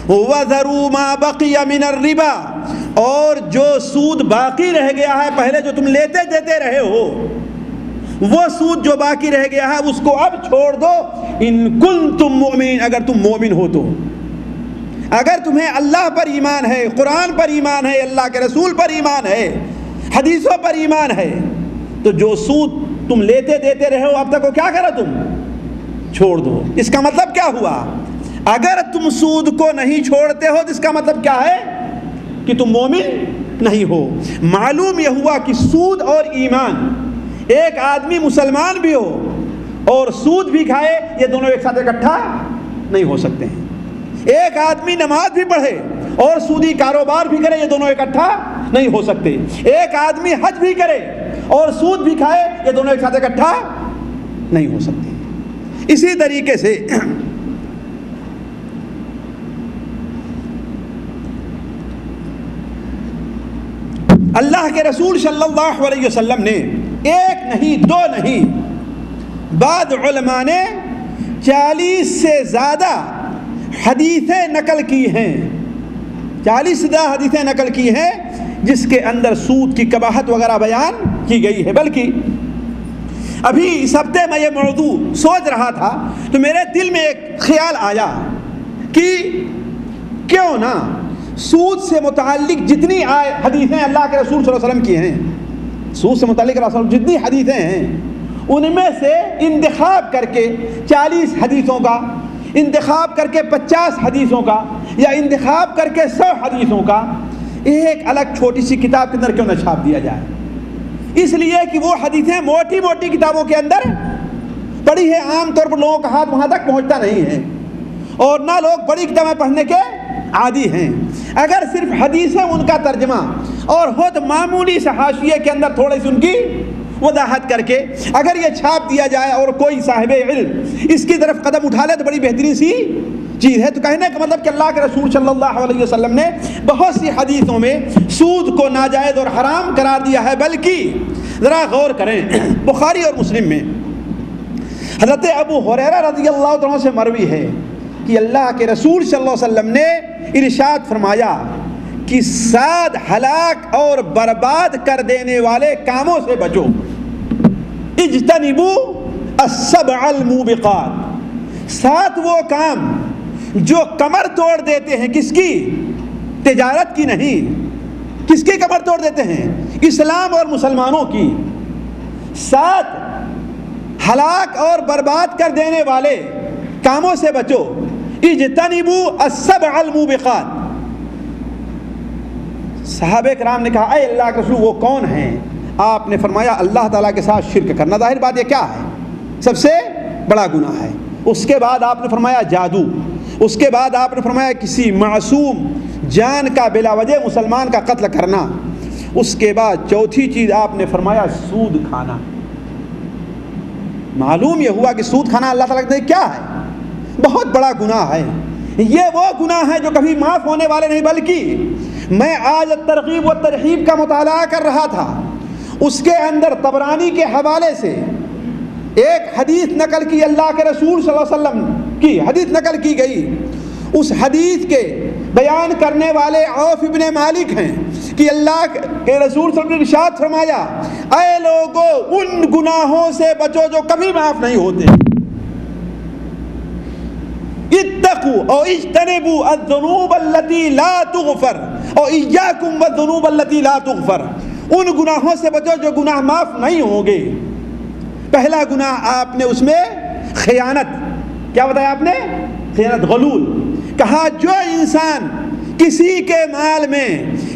C: وذروا ما بقی من الربا، اور جو سود باقی رہ گیا ہے، پہلے جو تم لیتے دیتے رہے ہو وہ سود جو باقی رہ گیا ہے اس کو اب چھوڑ دو. ان کنتم مؤمنین، اگر تم مومن ہو تو، اگر تمہیں اللہ پر ایمان ہے، قرآن پر ایمان ہے، اللہ کے رسول پر ایمان ہے، حدیثوں پر ایمان ہے، تو جو سود تم لیتے دیتے رہے ہو اب تک وہ کیا کرو، تم چھوڑ دو. اس کا مطلب کیا ہوا؟ اگر تم سود کو نہیں چھوڑتے ہو تو اس کا مطلب کیا ہے کہ تم مومن نہیں ہو. معلوم یہ ہوا کہ سود اور ایمان، ایک آدمی مسلمان بھی ہو اور سود بھی کھائے، یہ دونوں ایک ساتھ اکٹھا نہیں ہو سکتے ہیں. ایک آدمی نماز بھی پڑھے اور سودی کاروبار بھی کرے، یہ دونوں اکٹھا نہیں ہو سکتے. ایک آدمی حج بھی کرے اور سود بھی کھائے، یہ دونوں ایک ساتھ اکٹھا نہیں ہو سکتے. اسی طریقے سے اللہ کے رسول صلی اللہ علیہ وسلم نے ایک نہیں دو نہیں، بعض علماء نے 40 سے زیادہ حدیثیں نقل کی ہیں، 40 سے زیادہ حدیثیں نقل کی ہیں جس کے اندر سود کی قباحت وغیرہ بیان کی گئی ہے. بلکہ ابھی اس ہفتے میں یہ موضوع سوچ رہا تھا تو میرے دل میں ایک خیال آیا کہ کیوں نہ سود سے متعلق جتنی حدیثیں اللہ کے رسول صلی اللہ علیہ وسلم کی ہیں، سود سے متعلق رسول جتنی حدیثیں ہیں ان میں سے انتخاب کر کے 40 حدیثوں کا، انتخاب کر کے 50 حدیثوں کا، یا انتخاب کر کے 100 حدیثوں کا ایک الگ چھوٹی سی کتاب کے اندر کیوں نہ چھاپ دیا جائے. اس لیے کہ وہ حدیثیں موٹی موٹی کتابوں کے اندر پڑھی ہے، عام طور پر لوگوں کا ہاتھ وہاں تک پہنچتا نہیں ہے اور نہ لوگ بڑی کتابیں پڑھنے کے عادی ہیں. اگر صرف حدیثیں ان کا ترجمہ اور ہو تو معمولی سے حاشیے کے اندر تھوڑی سی ان کی وضاحت کر کے اگر یہ چھاپ دیا جائے اور کوئی صاحب علم اس کی طرف قدم اٹھا لے تو بڑی بہترین سی چیز ہے. تو کہنے کا مطلب کہ اللہ کے رسول صلی اللہ علیہ وسلم نے بہت سی حدیثوں میں سود کو ناجائز اور حرام قرار دیا ہے. بلکہ ذرا غور کریں، بخاری اور مسلم میں حضرت ابو ہریرہ رضی اللہ عنہ سے مروی ہے کہ اللہ کے رسول صلی اللہ علیہ وسلم نے ارشاد فرمایا کہ 7 ہلاک اور برباد کر دینے والے کاموں سے بچو. اجتنبوا السبع الموبقات، 7 وہ کام جو کمر توڑ دیتے ہیں. کس کی؟ تجارت کی نہیں. کس کی کمر توڑ دیتے ہیں؟ اسلام اور مسلمانوں کی. 7 ہلاک اور برباد کر دینے والے کاموں سے بچو. اجتنبوا السبع الموبقات. صحابہ کرام نے کہا اے اللہ کے رسول وہ کون ہیں؟ آپ نے فرمایا اللہ تعالیٰ کے ساتھ شرک کرنا. ظاہر بات یہ کیا ہے؟ سب سے بڑا گناہ ہے. اس کے بعد آپ نے فرمایا جادو. اس کے بعد آپ نے فرمایا کسی معصوم جان کا بلا وجہ مسلمان کا قتل کرنا. اس کے بعد چوتھی چیز آپ نے فرمایا سود کھانا. معلوم یہ ہوا کہ سود کھانا اللہ تعالیٰ کے کیا ہے؟ بہت بڑا گناہ ہے. یہ وہ گناہ ہے جو کبھی معاف ہونے والے نہیں. بلکہ میں آج ترغیب و ترہیب کا مطالعہ کر رہا تھا, اس کے اندر طبرانی کے حوالے سے ایک حدیث نقل کی, اللہ کے رسول صلی اللہ علیہ وسلم کی حدیث نقل کی گئی. اس حدیث کے بیان کرنے والے عوف ابن مالک ہیں کہ اللہ کے رسول صلی اللہ علیہ وسلم نے ارشاد فرمایا اے لوگو ان گناہوں سے بچو جو کبھی معاف نہیں ہوتے. اتقوا اور اجتنبوا الذنوب التي لا تغفر اور ایاکم والذنوب التي لا تغفر. ان گناہوں سے بچو جو گناہ معاف نہیں ہوں گے. پہلا گناہ آپ نے اس میں خیانت, کیا بتایا آپ نے؟ خیانت, غلول. کہا جو انسان کسی کے مال میں,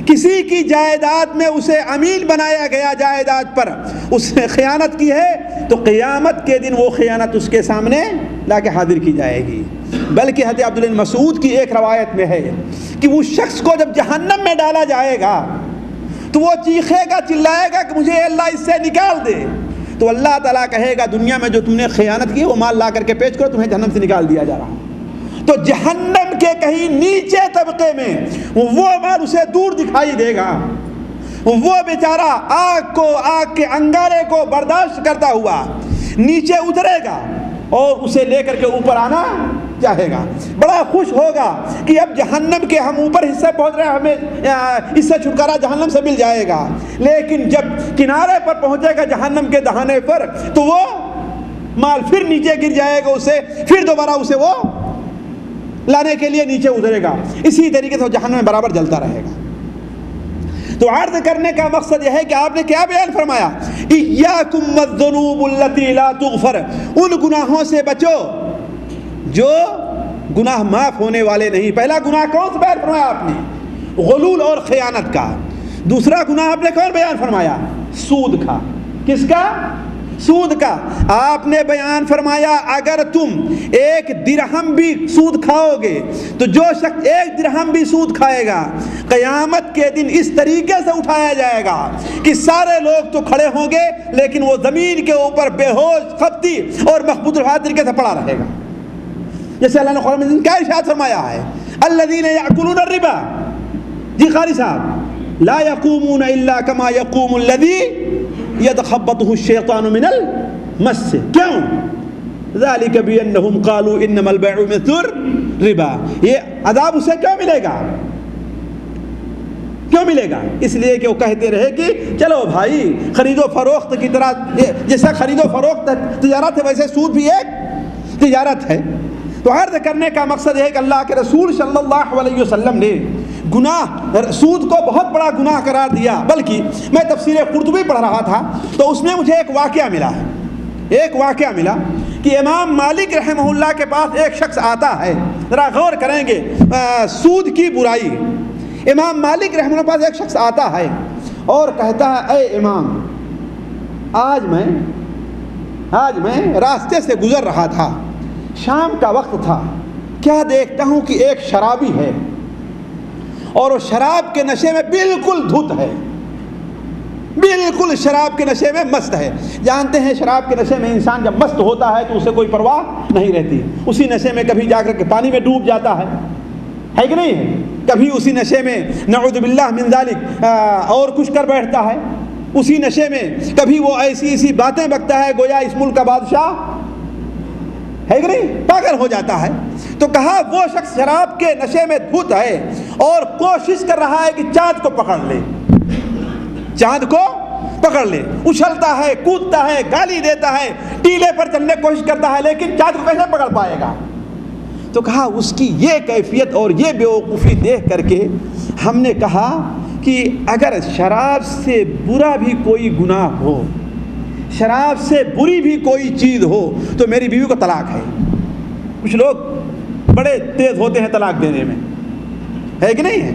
C: کسی کی جائیداد میں اسے امین بنایا گیا جائیداد پر, اس نے خیانت کی ہے تو قیامت کے دن وہ خیانت اس کے سامنے لا کے حاضر کی جائے گی. بلکہ حضرت عبداللہ بن مسعود کی ایک روایت میں ہے کہ وہ شخص کو جب جہنم میں ڈالا جائے گا تو وہ چیخے گا, چلائے گا کہ مجھے اللہ اس سے نکال دے. تو اللہ تعالیٰ کہے گا دنیا میں جو تم نے خیانت کی وہ مال لا کر کے پیش کرو, تمہیں جہنم سے نکال دیا جا رہا. تو جہنم کے کہیں نیچے طبقے میں وہ مال اسے دور دکھائی دے گا. وہ بیچارہ آگ کے انگارے کو برداشت کرتا ہوا نیچے اترے گا اور اسے لے کر کے اوپر آنا چاہے گا. بڑا خوش ہوگا کہ اب جہنم کے ہم اوپر حصے پہنچ رہے ہیں, ہمیں اس سے چھٹکارا جہنم سے مل جائے گا. لیکن جب کنارے پر پہنچے گا جہنم کے دہانے پر تو وہ مال پھر نیچے گر جائے گا, اسے پھر دوبارہ اسے وہ لانے کے لیے نیچے اترے گا. اسی طریقے سے جہنم میں برابر جلتا رہے گا. تو عرض کرنے کا مقصد یہ ہے کہ آپ نے کیا بیان فرمایا؟ ایاکم والذنوب التی لا تغفر. ان گناہوں سے بچو جو گناہ معاف ہونے والے نہیں. پہلا گناہ کون سا بیان فرمایا آپ نے؟ غلول اور خیانت کا. دوسرا گناہ آپ نے کون بیان فرمایا؟ سود کا. کس کا؟ سود کا. آپ نے بیان فرمایا اگر تم 1 درہم بھی سود کھاؤ گے تو جو شخص 1 درہم بھی سود کھائے گا قیامت کے دن اس طریقے سے اٹھایا جائے گا کہ سارے لوگ تو کھڑے ہوں گے لیکن وہ زمین کے اوپر بے ہوش, خفتی اور مخبوط الحال طریقے سے پڑا رہے گا. جیسے اللہ نے قرآن میں کیا ارشاد فرمایا ہے؟ الذین یأکلون الربا. جی قاری صاحب, لا یقومون الا کما یقوم الذی یتخبطہ الشیطان من المس. کیوں؟ ذالک بانہم قالوا انما البیع مثل الربا. یہ عذاب اسے کیوں ملے گا؟ کیوں ملے گا؟ اس لیے کہ وہ کہتے رہے کہ چلو بھائی خرید و فروخت کی طرح, جیسا خرید و فروخت تجارت ہے ویسے سود بھی ایک تجارت ہے. تو عرض کرنے کا مقصد ہے کہ اللہ کے رسول صلی اللہ علیہ وسلم نے گناہ سود کو بہت بڑا گناہ قرار دیا. بلکہ میں تفسیر قرطبی پڑھ رہا تھا تو اس میں مجھے ایک واقعہ ملا کہ امام مالک رحمہ اللہ کے پاس ایک شخص آتا ہے. ذرا غور کریں گے سود کی برائی. امام مالک رحمہ اللہ کے پاس ایک شخص آتا ہے اور کہتا ہے اے امام, آج میں راستے سے گزر رہا تھا, شام کا وقت تھا, کیا دیکھتا ہوں کہ ایک شرابی ہے اور وہ شراب کے نشے میں بالکل دھت ہے, بالکل شراب کے نشے میں مست ہے. جانتے ہیں شراب کے نشے میں انسان جب مست ہوتا ہے تو اسے کوئی پرواہ نہیں رہتی. اسی نشے میں کبھی جا کر کے پانی میں ڈوب جاتا ہے کہ نہیں ہے؟ کبھی اسی نشے میں نعوذ باللہ من ذالک اور کچھ کر بیٹھتا ہے. اسی نشے میں کبھی وہ ایسی باتیں بکتا ہے گویا اس ملک کا بادشاہ ہے کہ نہیں, پاگل ہو جاتا ہے. تو کہا وہ شخص شراب کے نشے میں دھت ہے اور کوشش کر رہا ہے کہ چاند کو پکڑ لے, اچھلتا ہے, کودتا ہے, گالی دیتا ہے, ٹیلے پر چلنے کی کوشش کرتا ہے, لیکن چاند کو کیسے پکڑ پائے گا؟ تو کہا اس کی یہ کیفیت اور یہ بیوقوفی دیکھ کر کے ہم نے کہا کہ اگر شراب سے برا بھی کوئی گناہ ہو شراب سے بری بھی کوئی چیز ہو تو میری بیوی کو طلاق ہے. کچھ لوگ بڑے تیز ہوتے ہیں طلاق دینے میں، ہے کہ نہیں ہے؟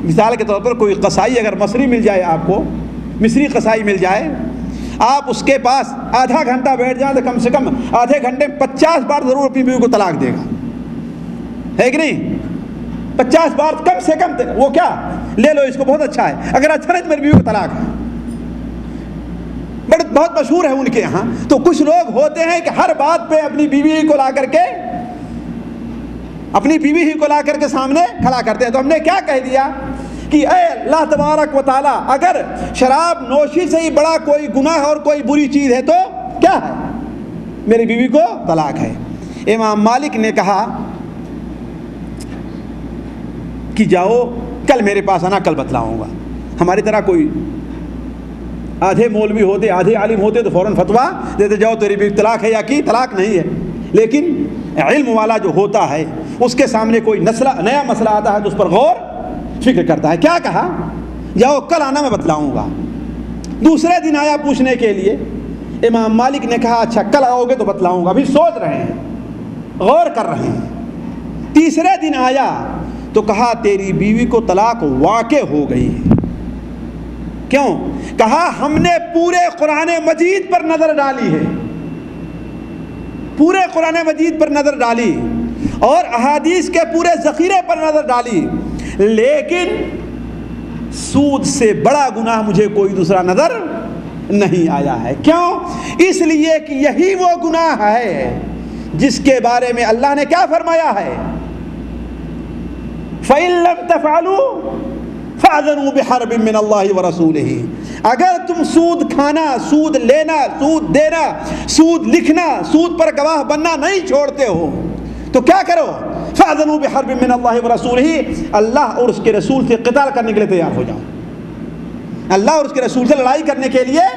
C: مثال کے طور پر کوئی قصائی اگر مصری مل جائے، آپ کو مصری قصائی مل جائے، آپ اس کے پاس آدھا گھنٹہ بیٹھ جائیں تو کم سے کم آدھے گھنٹے میں 50 بار ضرور اپنی بیوی کو طلاق دے گا، ہے کہ نہیں؟ 50 بار کم سے کم. وہ کیا لے لو اس کو، بہت اچھا ہے، اگر اچھا نہیں تو میری بیوی کو طلاق ہے. بہت مشہور ہے ان کے یہاں. تو کچھ لوگ ہوتے ہیں کہ ہر بات پہ اپنی بیوی کو لا کر کے سامنے کھڑا کرتے ہیں. تو ہم نے کیا کہہ دیا کہ اے اللہ تبارک و تعالی، اگر شراب نوشی سے ہی بڑا کوئی گناہ اور کوئی بری چیز ہے تو کیا ہے؟ میری بیوی کو طلاق ہے. امام مالک نے کہا کہ جاؤ کل میرے پاس آنا، کل بتلاؤں گا. ہماری طرح کوئی آدھے مولوی ہوتے، آدھے عالم ہوتے تو فوراً فتویٰ دیتے، جاؤ تیری بیوی طلاق ہے یا کی طلاق نہیں ہے. لیکن علم والا جو ہوتا ہے اس کے سامنے کوئی نیا مسئلہ آتا ہے تو اس پر غور فکر کرتا ہے. کیا کہا؟ جاؤ کل آنا، میں بتلاؤں گا. دوسرے دن آیا پوچھنے کے لیے. امام مالک نے کہا اچھا کل آؤ گے تو بتلاؤں گا. ابھی سوچ رہے ہیں، غور کر رہے ہیں. تیسرے دن آیا تو کہا تیری بیوی کو طلاق واقع ہو گئی ہے. کیوں؟ کہا ہم نے پورے قرآن مجید پر نظر ڈالی ہے، پورے قرآن مجید پر نظر ڈالی اور احادیث کے پورے ذخیرے پر نظر ڈالی، لیکن سود سے بڑا گناہ مجھے کوئی دوسرا نظر نہیں آیا ہے. کیوں؟ اس لیے کہ یہی وہ گناہ ہے جس کے بارے میں اللہ نے کیا فرمایا ہے؟ فَإِن لَمْ تَفْعَلُوا فَأَذَنُوا بِحَرْبٍ مِّنَ اللَّهِ وَرَسُولِهِ. اگر تم سود کھانا، سود لینا، سود دینا، سود لکھنا، سود پر گواہ بننا نہیں چھوڑتے ہو تو کیا کرو؟ فَأَذَنُوا بِحَرْبٍ مِّنَ اللَّهِ وَرَسُولِهِ. اللہ اور اس کے رسول سے قتال کرنے کے لیے تیار ہو جاؤ. اللہ اور اس کے رسول سے لڑائی کرنے کے لیے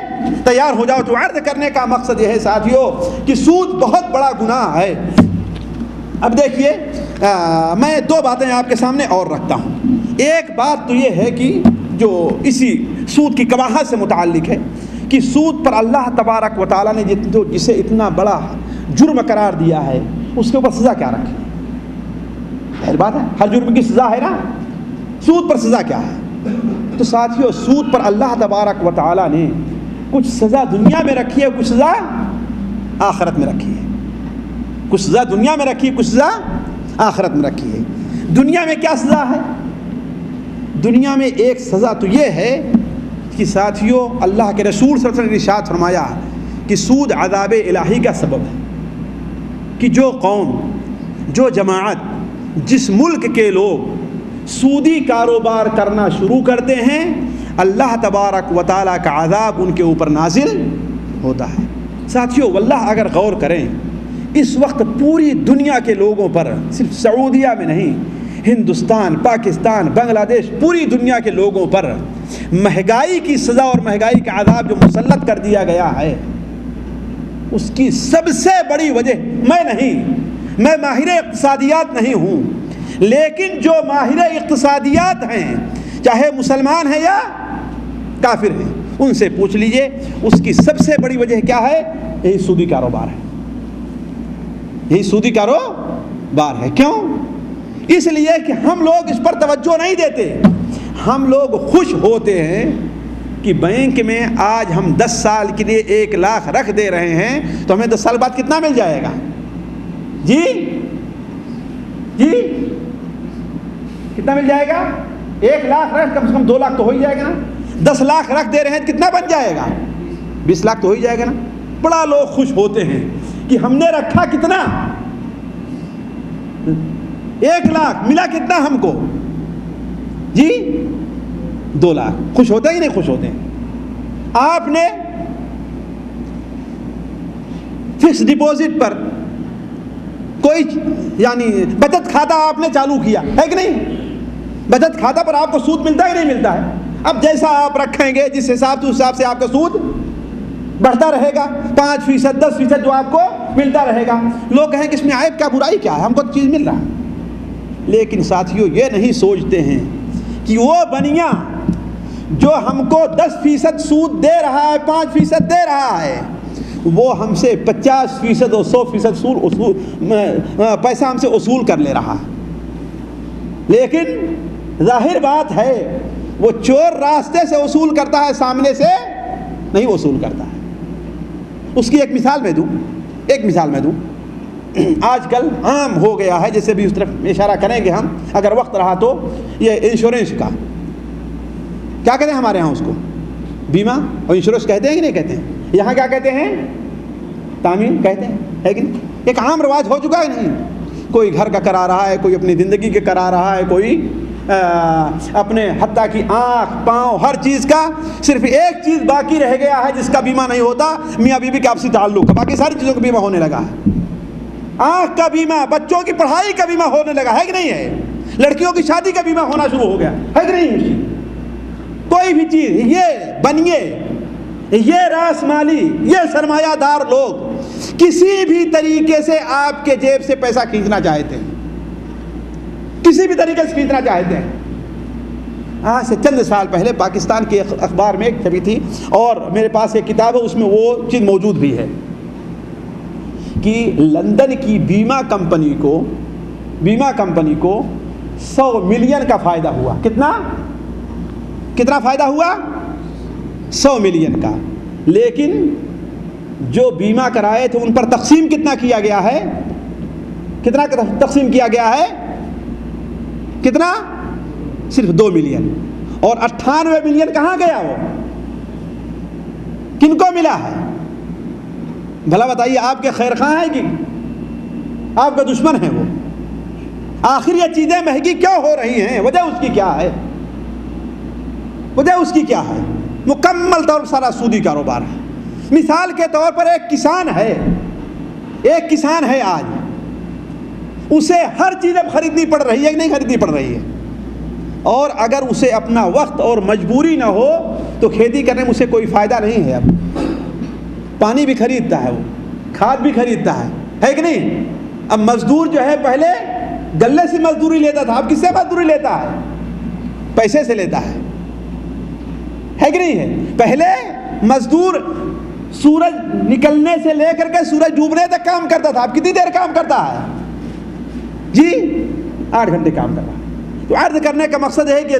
C: تیار ہو جاؤ. تو عرض کرنے کا مقصد یہ ہے ساتھیوں کہ سود بہت بڑا گناہ ہے. اب دیکھیے میں دو باتیں آپ کے سامنے اور رکھتا ہوں. ایک بات تو یہ ہے کہ جو اسی سود کی قباحت سے متعلق ہے کہ سود پر اللہ تبارک و تعالیٰ نے جسے اتنا بڑا جرم قرار دیا ہے اس کے اوپر سزا کیا رکھی؟ پہلی بات ہے ہر جرم کی سزا ہے نا، سود پر سزا کیا ہے؟ تو ساتھیوں سود پر اللہ تبارک و تعالیٰ نے کچھ سزا دنیا میں رکھی ہے، کچھ سزا آخرت میں رکھی ہے. کچھ سزا دنیا میں رکھی ہے، کچھ سزا آخرت میں رکھی ہے. دنیا میں کیا سزا ہے؟ دنیا میں ایک سزا تو یہ ہے کہ ساتھیوں اللہ کے رسول صلی اللہ علیہ وسلم نے ارشاد فرمایا کہ سود عذاب الہی کا سبب ہے. کہ جو قوم، جو جماعت، جس ملک کے لوگ سودی کاروبار کرنا شروع کرتے ہیں اللہ تبارک و تعالیٰ کا عذاب ان کے اوپر نازل ہوتا ہے. ساتھیوں واللہ اگر غور کریں اس وقت پوری دنیا کے لوگوں پر، صرف سعودیہ میں نہیں، ہندوستان، پاکستان، بنگلہ دیش، پوری دنیا کے لوگوں پر مہنگائی کی سزا اور مہنگائی کا عذاب جو مسلط کر دیا گیا ہے اس کی سب سے بڑی وجہ میں ماہر اقتصادیات نہیں ہوں، لیکن جو ماہر اقتصادیات ہیں چاہے مسلمان ہیں یا کافر ہیں ان سے پوچھ لیجئے اس کی سب سے بڑی وجہ کیا ہے؟ یہی سودی کاروبار ہے. یہی سودی کاروبار ہے. کیوں؟ اس لیے کہ ہم لوگ اس پر توجہ نہیں دیتے. ہم لوگ خوش ہوتے ہیں کہ بینک میں آج ہم 10 سال کے لیے 1 لاکھ رکھ دے رہے ہیں تو ہمیں 10 سال بعد کتنا مل جائے گا؟ جی کتنا مل جائے گا؟ 1 لاکھ رکھ کم سے کم 2 لاکھ تو ہو ہی جائے گا نا. 10 لاکھ رکھ دے رہے ہیں کتنا بن جائے گا؟ 20 لاکھ تو ہو ہی جائے گا نا. بڑا لوگ خوش ہوتے ہیں کہ ہم نے رکھا کتنا؟ 1 لاکھ ملا کتنا ہم کو؟ جی 2 لاکھ. خوش ہوتے ہیں کہ نہیں خوش ہوتے ہیں؟ آپ نے فکس ڈپوزٹ پر کوئی یعنی بچت کھاتا آپ نے چالو کیا ہے کہ نہیں؟ بچت کھاتا پر آپ کو سود ملتا ہے کہ نہیں ملتا ہے؟ اب جیسا آپ رکھیں گے جس حساب سے آپ کا سود بڑھتا رہے گا. 5%، 10% جو آپ کو ملتا رہے گا. لوگ کہیں کہ اس میں عیب کیا، برائی کیا ہے، ہم کو چیز مل رہا ہے. لیکن ساتھیوں یہ نہیں سوچتے ہیں کہ وہ بنیاں، جو ہم کو 10% سود دے رہا ہے، 5% دے رہا ہے، وہ ہم سے 50% اور 100% پیسہ ہم سے اصول کر لے رہا ہے. لیکن ظاہر بات ہے وہ چور راستے سے وصول کرتا ہے، سامنے سے نہیں وصول کرتا ہے. اس کی ایک مثال میں دوں. آج کل عام ہو گیا ہے، جیسے بھی اس طرف اشارہ کریں گے ہم اگر وقت رہا تو، یہ انشورنس کا کیا کہتے ہیں ہمارے ہاں، اس کو بیمہ اور انشورنس کہتے ہیں کہ نہیں کہتے ہیں؟ یہاں کیا کہتے ہیں؟ تعمیر کہتے ہیں، ہے کہ نہیں؟ ایک عام رواج ہو چکا ہے. نہیں، کوئی گھر کا کرا رہا ہے، کوئی اپنی زندگی کے کرا رہا ہے، کوئی اپنے حتیٰ کی آنکھ پاؤں ہر چیز کا. صرف ایک چیز باقی رہ گیا ہے جس کا بیمہ نہیں ہوتا، میاں بیوی کا آپسی تعلق. باقی ساری چیزوں کا بیمہ ہونے لگا ہے. آنکھ کا بیمہ، بچوں کی پڑھائی کا بیمہ ہونے لگا ہے کہ نہیں ہے؟ لڑکیوں کی شادی کا بیمہ ہونا شروع ہو گیا ہے کہ نہیں؟ کوئی بھی چیز، یہ بنیے، یہ راس مالی، یہ سرمایہ دار لوگ کسی بھی طریقے سے آپ کے جیب سے پیسہ کھینچنا چاہتے ہیں، کسی بھی طریقے سے کھینچنا چاہتے ہیں. آج سے چند سال پہلے پاکستان کے اخبار میں ایک چھپی تھی، اور میرے پاس ایک کتاب ہے، اس میں وہ چیز موجود بھی ہے کہ لندن کی بیمہ کمپنی کو 100 ملین کا فائدہ ہوا. کتنا فائدہ ہوا؟ 100 ملین کا. لیکن جو بیمہ کرائے تھے ان پر تقسیم کتنا کیا گیا ہے؟ کتنا تقسیم کیا گیا ہے؟ کتنا؟ صرف 2 ملین. اور 98 ملین کہاں گیا؟ وہ کن کو ملا ہے؟ بھلا بتائیے، آپ کے خیر خواہ ہیں کہ آپ کا دشمن ہے وہ؟ آخر یہ چیزیں مہنگی کیوں ہو رہی ہیں؟ وجہ اس کی کیا ہے؟ مکمل طور پر سارا سودی کاروبار ہے. مثال کے طور پر ایک کسان ہے آج، اسے ہر چیز اب خریدنی پڑ رہی ہے کہ نہیں خریدنی پڑ رہی ہے؟ اور اگر اسے اپنا وقت اور مجبوری نہ ہو تو کھیتی کرنے میں اسے کوئی فائدہ نہیں ہے. اب پانی بھی خریدتا ہے، وہ کھاد بھی خریدتا ہے کہ نہیں؟ اب مزدور جو ہے پہلے گلے سے مزدوری لیتا تھا، اب کس سے مزدوری لیتا ہے؟ پیسے سے لیتا ہے کہ نہیں ہے؟ پہلے مزدور سورج نکلنے سے لے کر کے سورج ڈوبنے تک کام کرتا تھا، اب کتنی دیر کام کرتا ہے؟ جی 8 گھنٹے کام کر رہا ہے. تو عرض کرنے کا مقصد ہے کہ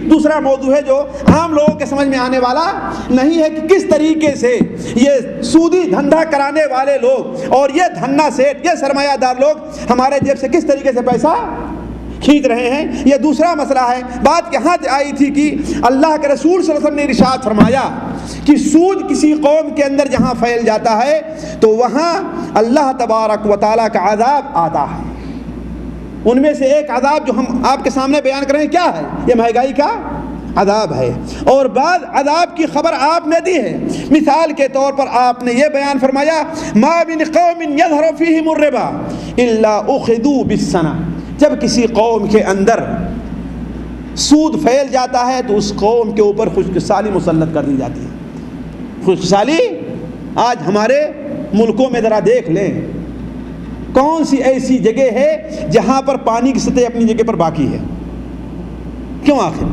C: دوسرا موضوع ہے جو عام لوگوں کے سمجھ میں آنے والا نہیں ہے، کہ کس طریقے سے یہ سودی دھندا کرانے والے لوگ اور یہ دھنا سیٹ، یہ سرمایہ دار لوگ ہمارے جیب سے کس طریقے سے پیسہ کھینچ رہے ہیں. یہ دوسرا مسئلہ ہے. بات یہاں آئی تھی کہ اللہ کے رسول صلی اللہ علیہ وسلم نے ارشاد فرمایا کہ سود کسی قوم کے اندر جہاں پھیل جاتا ہے تو وہاں اللہ تبارک و تعالیٰ کا عذاب آتا ہے. ان میں سے ایک عذاب جو ہم آپ کے سامنے بیان کریں کیا ہے؟ یہ مہنگائی کا عذاب ہے. اور بعض عذاب کی خبر آپ نے دی ہے. مثال کے طور پر آپ نے یہ بیان فرمایا ما من قوم یظہر فیہم الربا الا اخذوا بالسنہ. جب کسی قوم کے اندر سود پھیل جاتا ہے تو اس قوم کے اوپر خشکسالی مسلط کر دی جاتی ہے. خشکسالی آج ہمارے ملکوں میں ذرا دیکھ لیں، کون سی ایسی جگہ ہے جہاں پر پانی کی سطح اپنی جگہ پر باقی ہے؟ کیوں؟ آخر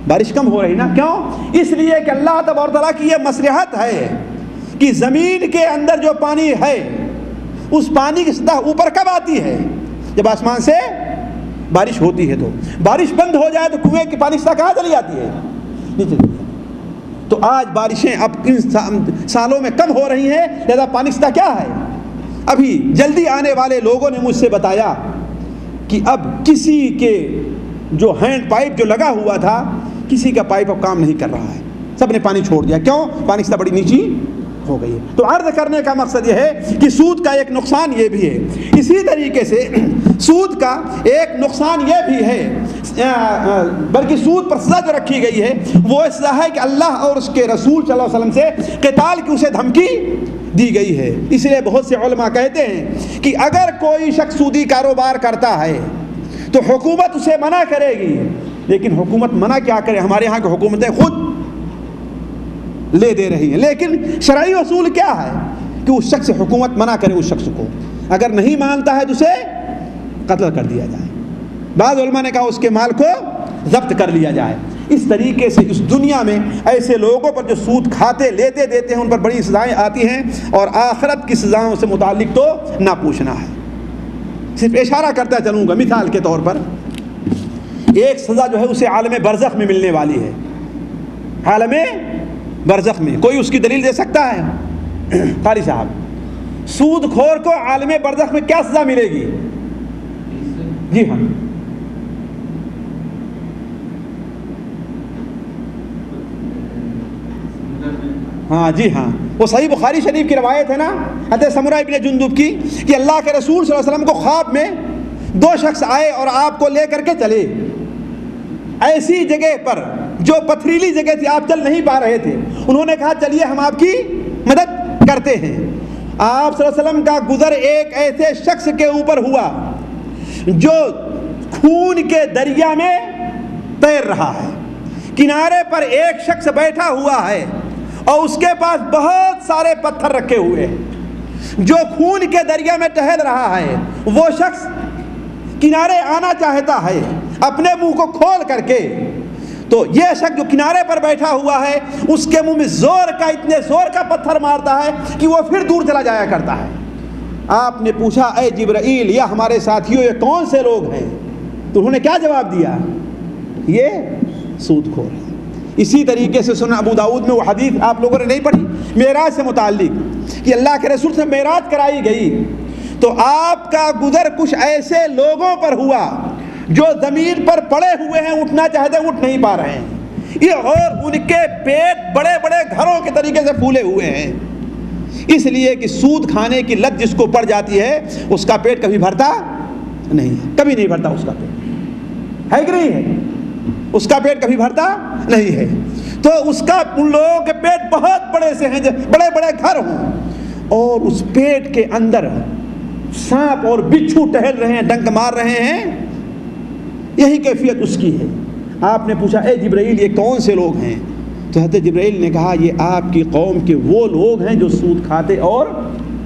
C: بارش کم ہو رہی نا. کیوں؟ اس لیے کہ اللہ تبارک و تعالیٰ کی یہ مصلحت ہے کہ زمین کے اندر جو پانی ہے اس پانی کی سطح اوپر کب آتی ہے؟ جب آسمان سے بارش ہوتی ہے. تو بارش بند ہو جائے تو کنویں کی پانی سطح کہاں چلی جاتی ہے؟ نیچے. تو آج بارشیں اب ان سالوں میں کم ہو رہی ہیں، لہذا پانی سطح کیا ہے؟ ابھی جلدی آنے والے لوگوں نے مجھ سے بتایا کہ اب کسی کے جو ہینڈ پائپ جو لگا ہوا تھا، کسی کا پائپ اب کام نہیں کر رہا ہے، سب نے پانی چھوڑ دیا. کیوں؟ پانی سطح بڑی نیچی ہو گئی ہے. تو عرض کرنے کا مقصد یہ ہے کہ سود کا ایک نقصان یہ بھی ہے. اسی طریقے سے سود کا ایک نقصان یہ بھی ہے، بلکہ سود پر سزا جو رکھی گئی ہے وہ سزا ہے کہ اللہ اور اس کے رسول صلی اللہ علیہ وسلم سے قتال کی اسے دھمکی دی گئی ہے. اس لیے بہت سے علماء کہتے ہیں کہ اگر کوئی شخص سودی کاروبار کرتا ہے تو حکومت اسے منع کرے گی. لیکن حکومت منع کیا کرے؟ ہمارے یہاں کی حکومتیں خود لے دے رہی ہیں. لیکن شرعی اصول کیا ہے کہ اس شخص سے حکومت منع کرے، اس شخص کو اگر نہیں مانتا ہے تو اسے قتل کر دیا جائے. بعض علماء نے کہا اس کے مال کو ضبط کر لیا جائے. اس طریقے سے اس دنیا میں ایسے لوگوں پر جو سود کھاتے لیتے دیتے ہیں ان پر بڑی سزائیں آتی ہیں، اور آخرت کی سزاؤں سے متعلق تو نہ پوچھنا ہے۔ صرف اشارہ کرتا چلوں گا، مثال کے طور پر ایک سزا جو ہے اسے عالم برزخ میں ملنے والی ہے۔ عالم برزخ میں کوئی اس کی دلیل دے سکتا ہے؟ قاری صاحب، سود خور کو عالم برزخ میں کیا سزا ملے گی؟ جی ہاں، ہاں جی ہاں، وہ صحیح بخاری شریف کی روایت ہے نا، حضرت سمرہ ابن جندب کی، کہ اللہ کے رسول صلی اللہ علیہ وسلم کو خواب میں دو شخص آئے اور آپ کو لے کر کے چلے ایسی جگہ پر جو پتھریلی جگہ تھی، آپ چل نہیں پا رہے تھے۔ انہوں نے کہا چلیے ہم آپ کی مدد کرتے ہیں۔ آپ صلی اللہ علیہ وسلم کا گزر ایک ایسے شخص کے اوپر ہوا جو خون کے دریا میں تیر رہا ہے، کنارے پر ایک شخص بیٹھا ہوا ہے اور اس کے پاس بہت سارے پتھر رکھے ہوئے ہیں، جو خون کے دریا میں ٹہل رہا ہے۔ وہ شخص کنارے آنا چاہتا ہے اپنے منہ کو کھول کر کے، تو یہ شخص جو کنارے پر بیٹھا ہوا ہے اس کے منہ میں اتنے زور کا پتھر مارتا ہے کہ وہ پھر دور چلا جایا کرتا ہے۔ آپ نے پوچھا اے جبرائیل یا ہمارے ساتھیوں یہ کون سے لوگ ہیں؟ تو انہوں نے کیا جواب دیا؟ یہ سود خور ہے۔ اسی طریقے سے سنن ابو داؤد میں وہ حدیث آپ لوگوں نے نہیں پڑھی معراج سے متعلق، کہ اللہ کے رسول سے معراج کرائی گئی تو آپ کا گزر کچھ ایسے لوگوں پر ہوا جو زمین پر پڑے ہوئے ہیں، اٹھنا چاہتے ہیں اٹھ نہیں پا رہے ہیں، یہ اور ان کے پیٹ بڑے بڑے گھروں کے طریقے سے پھولے ہوئے ہیں، اس لیے کہ سود کھانے کی لت جس کو پڑ جاتی ہے اس کا پیٹ کبھی بھرتا نہیں ہے، کبھی نہیں بھرتا اس کا پیٹ، ہے کہ نہیں ہے؟ اس کا پیٹ کبھی بھرتا نہیں ہے۔ تو اس کا ان لوگوں کے پیٹ بہت بڑے سے ہیں، بڑے بڑے گھر ہوں، اور اس پیٹ کے اندر سانپ اور بچھو ٹہل رہے ہیں، ڈنک مار رہے ہیں، یہی کیفیت اس کی ہے۔ آپ نے پوچھا اے جبرائیل یہ کون سے لوگ ہیں؟ تو حضرت جبرائیل نے کہا یہ آپ کی قوم کے وہ لوگ ہیں جو سود کھاتے اور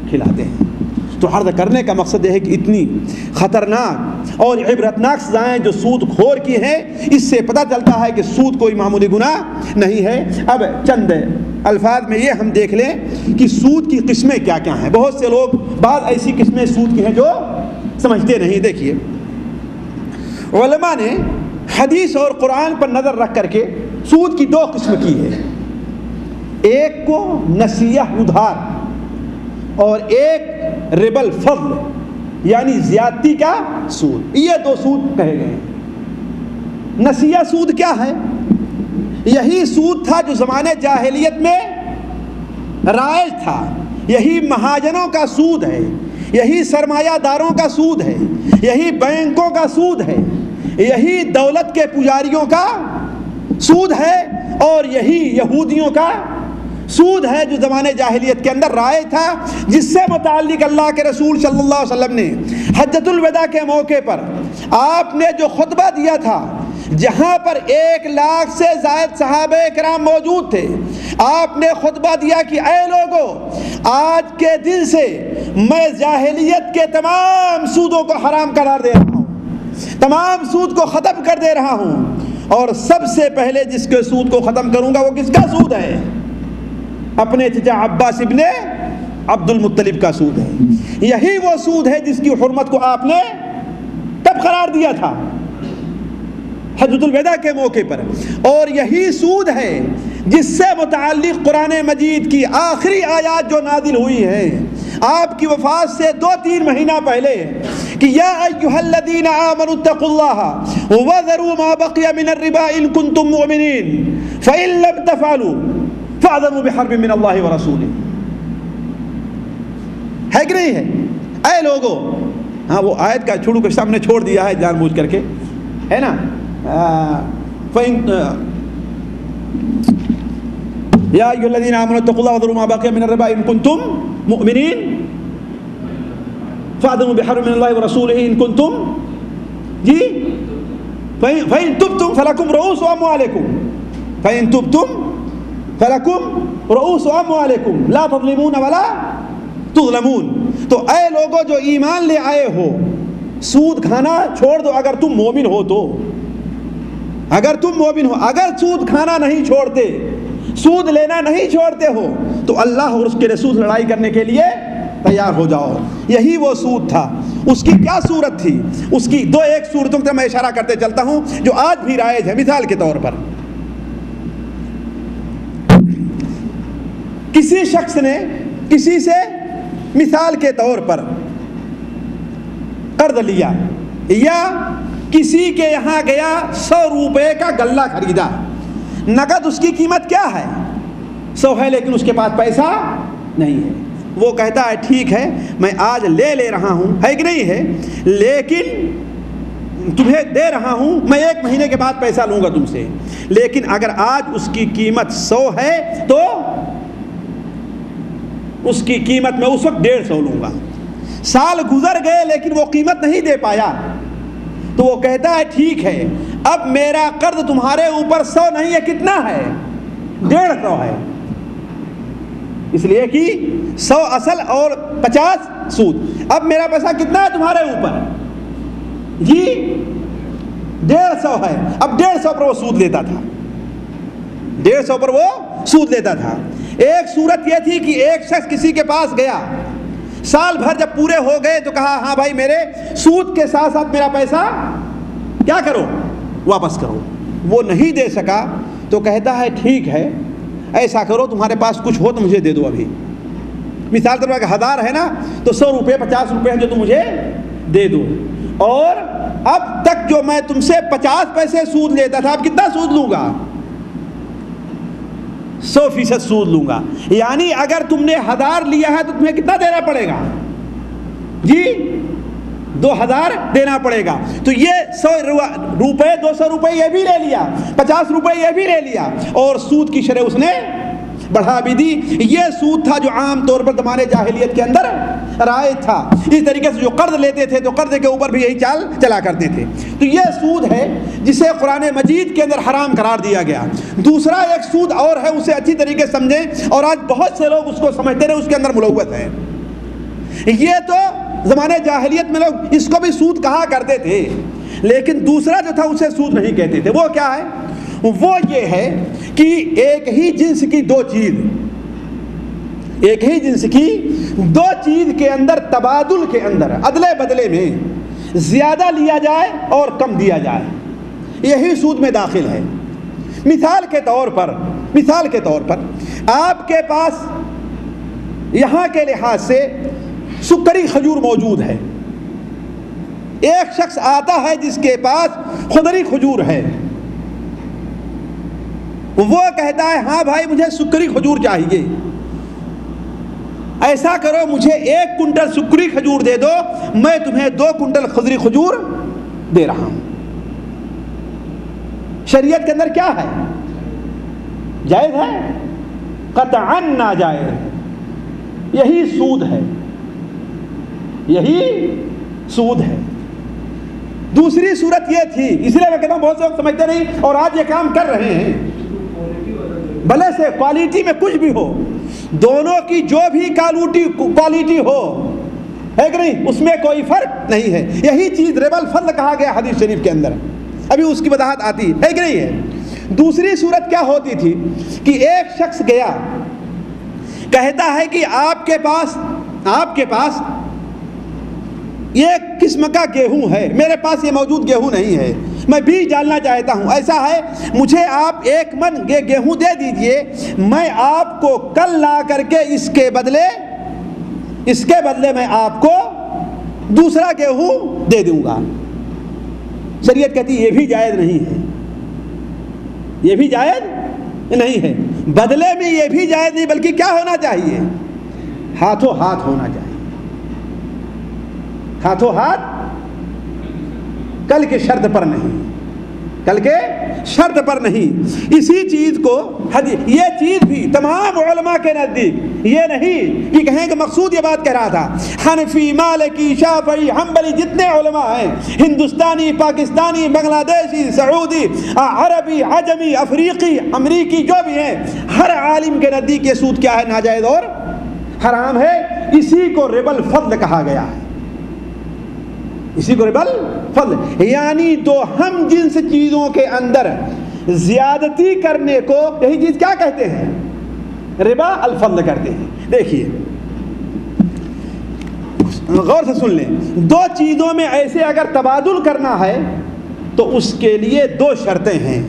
C: کھلاتے ہیں۔ تو عرض کرنے کا مقصد یہ ہے کہ اتنی خطرناک اور عبرتناک سزائیں جو سود خور کی ہیں، اس سے پتہ چلتا ہے کہ سود کوئی معمولی گناہ نہیں ہے۔ اب چند الفاظ میں یہ ہم دیکھ لیں کہ سود کی قسمیں کیا کیا ہیں۔ بہت سے لوگ بعض ایسی قسمیں سود کی ہیں جو سمجھتے نہیں۔ دیکھیے علماء نے حدیث اور قرآن پر نظر رکھ کر کے سود کی دو قسم کی ہے، ایک کو نسیہ ادھار اور ایک ربا الفضل یعنی زیادتی کا سود، یہ دو سود کہے گئے ہیں۔ نسیہ سود کیا ہے؟ یہی سود تھا جو زمانے جاہلیت میں رائج تھا، یہی مہاجنوں کا سود ہے، یہی سرمایہ داروں کا سود ہے، یہی بینکوں کا سود ہے، یہی دولت کے پجاریوں کا سود ہے، اور یہی یہودیوں کا سود ہے جو زمانے جاہلیت کے اندر رائج تھا، جس سے متعلق اللہ کے رسول صلی اللہ علیہ وسلم نے حجۃ الوداع کے موقع پر آپ نے جو خطبہ دیا تھا، جہاں پر 1,00,000 سے زائد صحابہ کرام موجود تھے، آپ نے خطبہ دیا کہ اے لوگو، آج کے دن سے میں جاہلیت کے تمام سودوں کو حرام قرار دے رہا ہوں، تمام سود کو ختم کر دے رہا ہوں، اور سب سے پہلے جس کے سود کو ختم کروں گا وہ کس کا سود ہے؟ اپنے چچا عباس ابن عبد المطلب کا سود ہے۔ یہی وہ سود ہے جس کی حرمت کو آپ نے کب قرار دیا تھا؟ حجۃ الوداع کے موقع پر۔ اور یہی سود ہے جس سے متعلق قرآن مجید کی آخری آیات جو نازل ہوئی ہیں آپ کی وفات سے 2-3 مہینہ پہلے، کہ یا ایھا الذین آمنوا اتقوا اللہ وذروا ما بقی من الربا ان کنتم مؤمنین فإن لم تفعلوا فاعذروا بحرب من اللہ ورسولہ، ہے کہ نہیں ہے؟ اے لوگو، ہاں وہ آیت کا چھوڑو کے سامنے چھوڑ دیا ہے جان بوجھ کر کے، ہے نا؟ یا ایھا الذین آمنوا اتقوا اللہ وذروا ما بقی من الربا ان کنتم مؤمنین فاعذروا بحرب من اللہ ورسولہ ان کنتم جی فإن تبتم فلکم رؤوس اموالکم فإن تبتم فلکم رؤوس اموالکم لا تظلمون ولا تظلمون۔ تو اے لوگوں جو ایمان لے آئے ہو، سود کھانا چھوڑ دو اگر تم مومن ہو تو، اگر تم مومن ہو، اگر سود کھانا نہیں چھوڑتے، سود لینا نہیں چھوڑتے ہو، تو اللہ اور اس کے رسول لڑائی کرنے کے لیے تیار ہو جاؤ۔ یہی وہ سود تھا۔ اس کی کیا صورت تھی؟ اس کی دو ایک صورتوں کی میں اشارہ کرتے چلتا ہوں جو آج بھی رائج ہے۔ مثال کے طور پر کسی شخص نے کسی سے مثال کے طور پر قرض لیا، یا کسی کے یہاں گیا 100 روپے کا غلہ خریدا، نقد اس کی قیمت کیا ہے؟ 100 ہے، لیکن اس کے پاس پیسہ نہیں ہے۔ وہ کہتا ہے ٹھیک ہے میں آج لے رہا ہوں، ہے کہ نہیں ہے، لیکن تمہیں دے رہا ہوں، میں 1 مہینے کے بعد پیسہ لوں گا تم سے، لیکن اگر آج اس کی قیمت 100 ہے تو اس کی قیمت میں اس وقت 150 لوں گا۔ سال گزر گئے لیکن وہ قیمت نہیں دے پایا، تو وہ کہتا ہے ٹھیک ہے اب میرا قرض تمہارے اوپر 100 نہیں ہے، کتنا ہے؟ 150 ہے، اس لیے کہ 100 اصل اور 50 سود۔ اب میرا پیسہ کتنا ہے تمہارے اوپر؟ جی 150 ہے۔ اب 150 پر وہ سود لیتا تھا، 150 پر وہ سود لیتا تھا۔ ایک صورت یہ تھی کہ ایک شخص کسی کے پاس گیا، سال بھر جب پورے ہو گئے تو کہا ہاں بھائی میرے سود کے ساتھ ساتھ میرا پیسہ کیا کرو، واپس کرو۔ وہ نہیں دے سکا تو کہتا ہے ٹھیک ہے ایسا کرو تمہارے پاس کچھ ہو تو مجھے دے دو ابھی۔ مثال کے طور پر 1000 ہے نا تو 100 روپے 50 روپے ہیں جو تم مجھے دے دو، اور اب تک جو میں تم سے 50 پیسے سود لیتا تھا اب کتنا سود لوں گا؟ 100% سود لوں گا۔ یعنی اگر تم نے 1000 لیا ہے تو تمہیں کتنا دینا پڑے گا؟ جی 2000 دینا پڑے گا۔ تو یہ 100 روپے 200 روپے یہ بھی لے لیا، 50 روپے یہ بھی لے لیا، اور سود کی شرح اس نے بڑھا بھی دی۔ یہ سود تھا جو عام طور پر زمانے جاہلیت کے اندر رائج تھا۔ اس طریقے سے جو قرض لیتے تھے تو قرض کے اوپر بھی یہی چال چلا کرتے تھے۔ تو یہ سود ہے جسے قرآن مجید کے اندر حرام قرار دیا گیا۔ دوسرا ایک سود اور ہے، اسے اچھی طریقے سے سمجھیں، اور آج بہت سے لوگ اس کو سمجھتے رہے، اس کے اندر ملوث ہے۔ یہ تو زمانے جاہلیت میں لوگ اس کو بھی سود کہا کرتے تھے، لیکن دوسرا جو تھا اسے سود نہیں کہتے تھے۔ وہ کیا ہے؟ وہ یہ ہے کہ ایک ہی جنس کی دو چیز، ایک ہی جنس کی دو چیز کے اندر تبادل کے اندر ادلے بدلے میں زیادہ لیا جائے اور کم دیا جائے، یہی سود میں داخل ہے۔ مثال کے طور پر آپ کے پاس یہاں کے لحاظ سے سکری کھجور موجود ہے، ایک شخص آتا ہے جس کے پاس خضری کھجور ہے، وہ کہتا ہے ہاں بھائی مجھے سکری کھجور چاہیے، ایسا کرو مجھے 1 کنٹل سکری کھجور دے دو، میں تمہیں 2 کنٹل خضری کھجور دے رہا ہوں۔ شریعت کے اندر کیا ہے؟ جائز ہے؟ قطعاً ناجائز۔ یہی سود ہے، یہی سود ہے۔ دوسری صورت یہ تھی، اس لیے میں کہتا ہوں بہت سے لوگ سمجھتے نہیں اور آج یہ کام کر رہے ہیں، بھلے سے کوالٹی میں کچھ بھی ہو، دونوں کی جو بھی کوالٹی ہو، ہے کہ نہیں، اس میں کوئی فرق نہیں ہے۔ یہی چیز ربا الفضل کہا گیا حدیث شریف کے اندر، ابھی اس کی وضاحت آتی ہے کہ نہیں ہے۔ دوسری صورت کیا ہوتی تھی کہ ایک شخص گیا کہتا ہے کہ آپ کے پاس ایک قسم کا گیہوں ہے، میرے پاس یہ موجود گیہوں نہیں ہے، میں بیج ڈالنا چاہتا ہوں، ایسا ہے مجھے آپ 1 من گیہوں دے دیجئے، میں آپ کو کل لا کر کے اس کے بدلے میں آپ کو دوسرا گیہوں دے دوں گا۔ شریعت کہتی ہے یہ بھی جائز نہیں ہے، یہ بھی جائز نہیں ہے، بدلے میں یہ بھی جائز نہیں، بلکہ کیا ہونا چاہیے؟ ہاتھوں ہاتھ ہونا چاہیے، ہاتھوں ہاتھ، کل کے شرط پر نہیں، کل کے شرط پر نہیں۔ اسی چیز کو یہ چیز بھی تمام علماء کے نزدیک یہ نہیں کہ کہیں کہ مقصود یہ بات کہہ رہا تھا، حنفی، مالکی، شافعی، حنبلی جتنے علماء ہیں، ہندوستانی، پاکستانی، بنگلہ دیشی، سعودی، عربی، عجمی، افریقی، امریکی، جو بھی ہیں، ہر عالم کے نزدیک یہ سود کیا ہے؟ ناجائز اور حرام ہے۔ اسی کو ربا الفضل کہا گیا ہے، اسی کو ربا الفضل، یعنی دو ہم جنس چیزوں کے اندر زیادتی کرنے کو یہی چیز کیا کہتے ہیں؟ ربا الفضل کرتے ہیں۔ دیکھیے غور سے سن لیں، دو چیزوں میں ایسے اگر تبادل کرنا ہے تو اس کے لیے دو شرطیں ہیں۔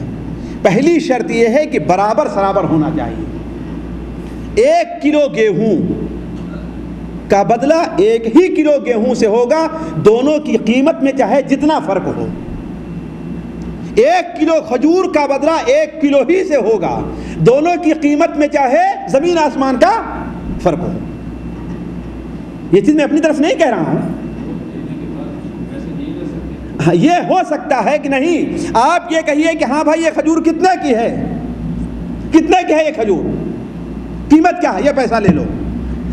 C: پہلی شرط یہ ہے کہ برابر سرابر ہونا چاہیے۔ 1 کلو گیہوں کا بدلہ 1 ہی کلو گیہوں سے ہوگا، دونوں کی قیمت میں چاہے جتنا فرق ہو۔ 1 کلو کھجور کا بدلہ 1 کلو ہی سے ہوگا، دونوں کی قیمت میں چاہے زمین آسمان کا فرق ہو۔ یہ چیز میں اپنی طرف نہیں کہہ رہا ہوں، یہ ہو سکتا ہے کہ نہیں آپ یہ کہیے کہ ہاں بھائی یہ کھجور کتنے کی ہے، کتنے کی ہے یہ کھجور، قیمت کیا ہے، یہ پیسہ لے لو،